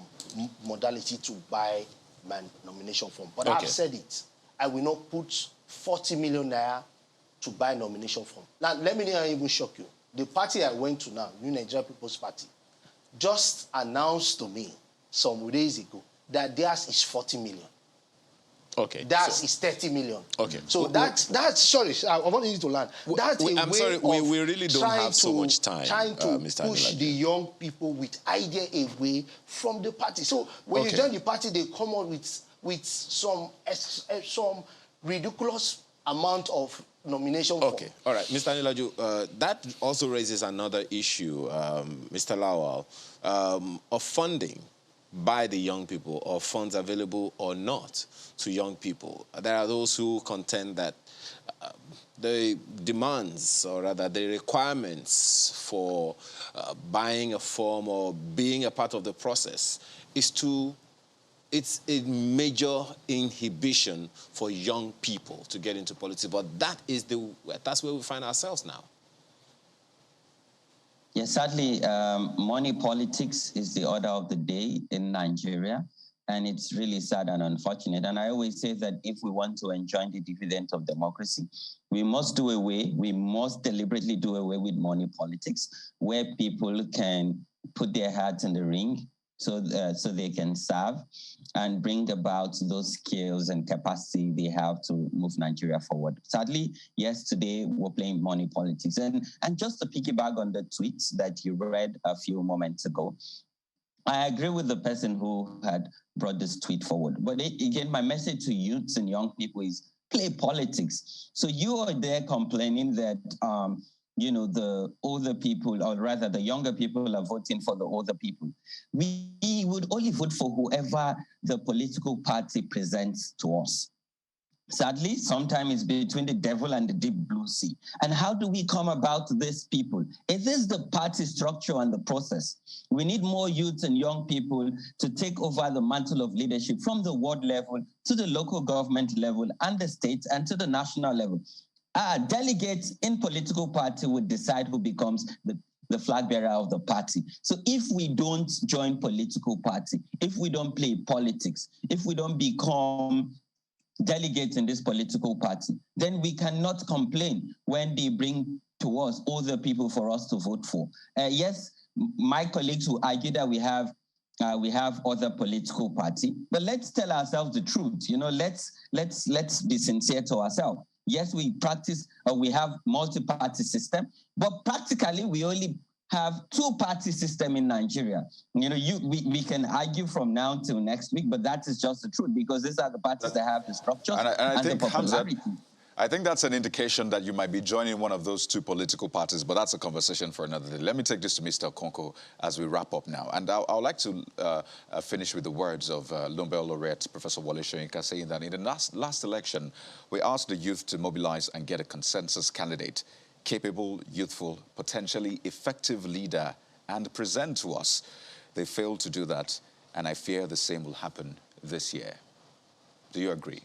modality to buy my nomination form. But I've said it. I will not put 40 million naira to buy nomination form. Now, let me even shock you. The party I went to now, New Nigeria People's Party, just announced to me some days ago that theirs is 40 million. Okay. Theirs is 30 million. Okay. So that's sorry, I want you to learn. That's I'm sorry, we really don't have so much time, trying to Mr. push Anilaju. the young people with idea away from the party. So when you join the party, they come out with some ridiculous amount of nomination form. Okay, all right, Mr. Anilaju, that also raises another issue, Mr. Lawal, of funding by the young people, or funds available or not to young people. There are those who contend that the demands, or rather the requirements for buying a form or being a part of the process it's a major inhibition for young people to get into politics. But that's where we find ourselves now. Yes, sadly, money politics is the order of the day in Nigeria, and it's really sad and unfortunate. And I always say that if we want to enjoy the dividend of democracy, we must deliberately do away with money politics, where people can put their hats in the ring so they can serve and bring about those skills and capacity they have to move Nigeria forward. Sadly, yes, today we're playing money politics. And just to piggyback on the tweets that you read a few moments ago, I agree with the person who had brought this tweet forward. But again, my message to youths and young people is play politics. So you are there complaining that the older people, or rather the younger people, are voting for the older people. We would only vote for whoever the political party presents to us. Sadly, sometimes it's between the devil and the deep blue sea. And how do we come about these people? It is the party structure and the process. We need more youth and young people to take over the mantle of leadership from the ward level to the local government level and the state and to the national level. Delegates in political party would decide who becomes the flag bearer of the party. So if we don't join political party, if we don't play politics, if we don't become delegates in this political party, then we cannot complain when they bring to us other people for us to vote for. Yes, my colleagues will argue that we have other political party, but let's tell ourselves the truth. You know, let's be sincere to ourselves. Yes, we practice, we have multi-party system, but practically we only have two-party system in Nigeria. You know, we can argue from now till next week, but that is just the truth because these are the parties that have the structure and I think, the popularity. Hamza, I think that's an indication that you might be joining one of those two political parties, but that's a conversation for another day. Let me take this to Mr. Okonkwo as we wrap up now. And I would like to finish with the words of Nobel laureate Professor Wole Soyinka saying that in the last election, we asked the youth to mobilize and get a consensus candidate, capable, youthful, potentially effective leader, and present to us. They failed to do that, and I fear the same will happen this year. Do you agree?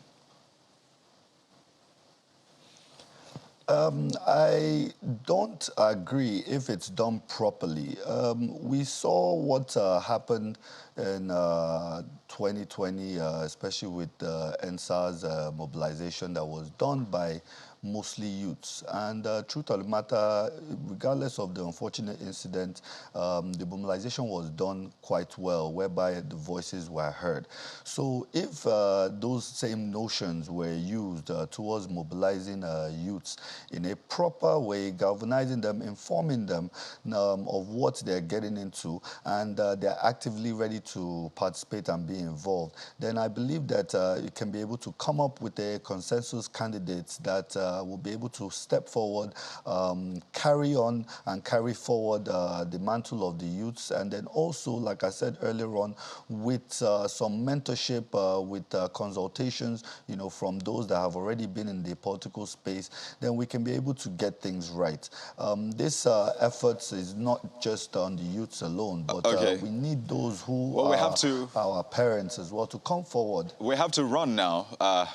I don't agree if it's done properly. We saw what happened in 2020, especially with the NSAS mobilization that was done by mostly youths. And truth of the matter, regardless of the unfortunate incident, the mobilization was done quite well, whereby the voices were heard. So if those same notions were used towards mobilizing youths in a proper way, galvanizing them, informing them of what they're getting into, and they're actively ready to participate and be involved, then I believe that you can be able to come up with a consensus candidates that will be able to step forward, carry on and carry forward the mantle of the youths, and then also, like I said earlier on, with some mentorship, with consultations, you know, from those that have already been in the political space, then we can be able to get things right. This effort is not just on the youths alone, but we need those who are our parents as well to come forward. We have to run now.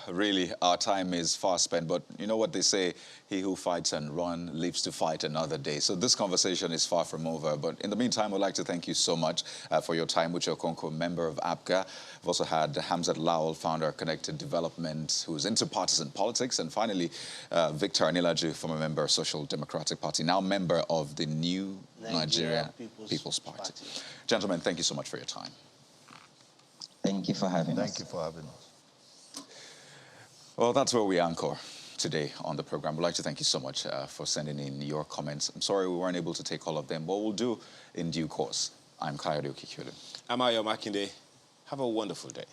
Really, our time is fast spent, but you know what they say, he who fights and runs lives to fight another day. So this conversation is far from over, but in the meantime, I'd like to thank you so much for your time with Okonkwo, member of APGA. We've also had Hamzat Lawal, founder of Connected Development, who's into partisan politics, and finally, Victor Anilaju, former member of Social Democratic Party, now member of the new Nigerian People's Party. Gentlemen, thank you so much for your time. Thank you for having us. Thank you for having us. Well, that's where we anchor today on the program. We'd like to thank you so much for sending in your comments. I'm sorry we weren't able to take all of them, but we'll do in due course. I'm Kayode Okikulu. I'm Ayo Makinde. Have a wonderful day.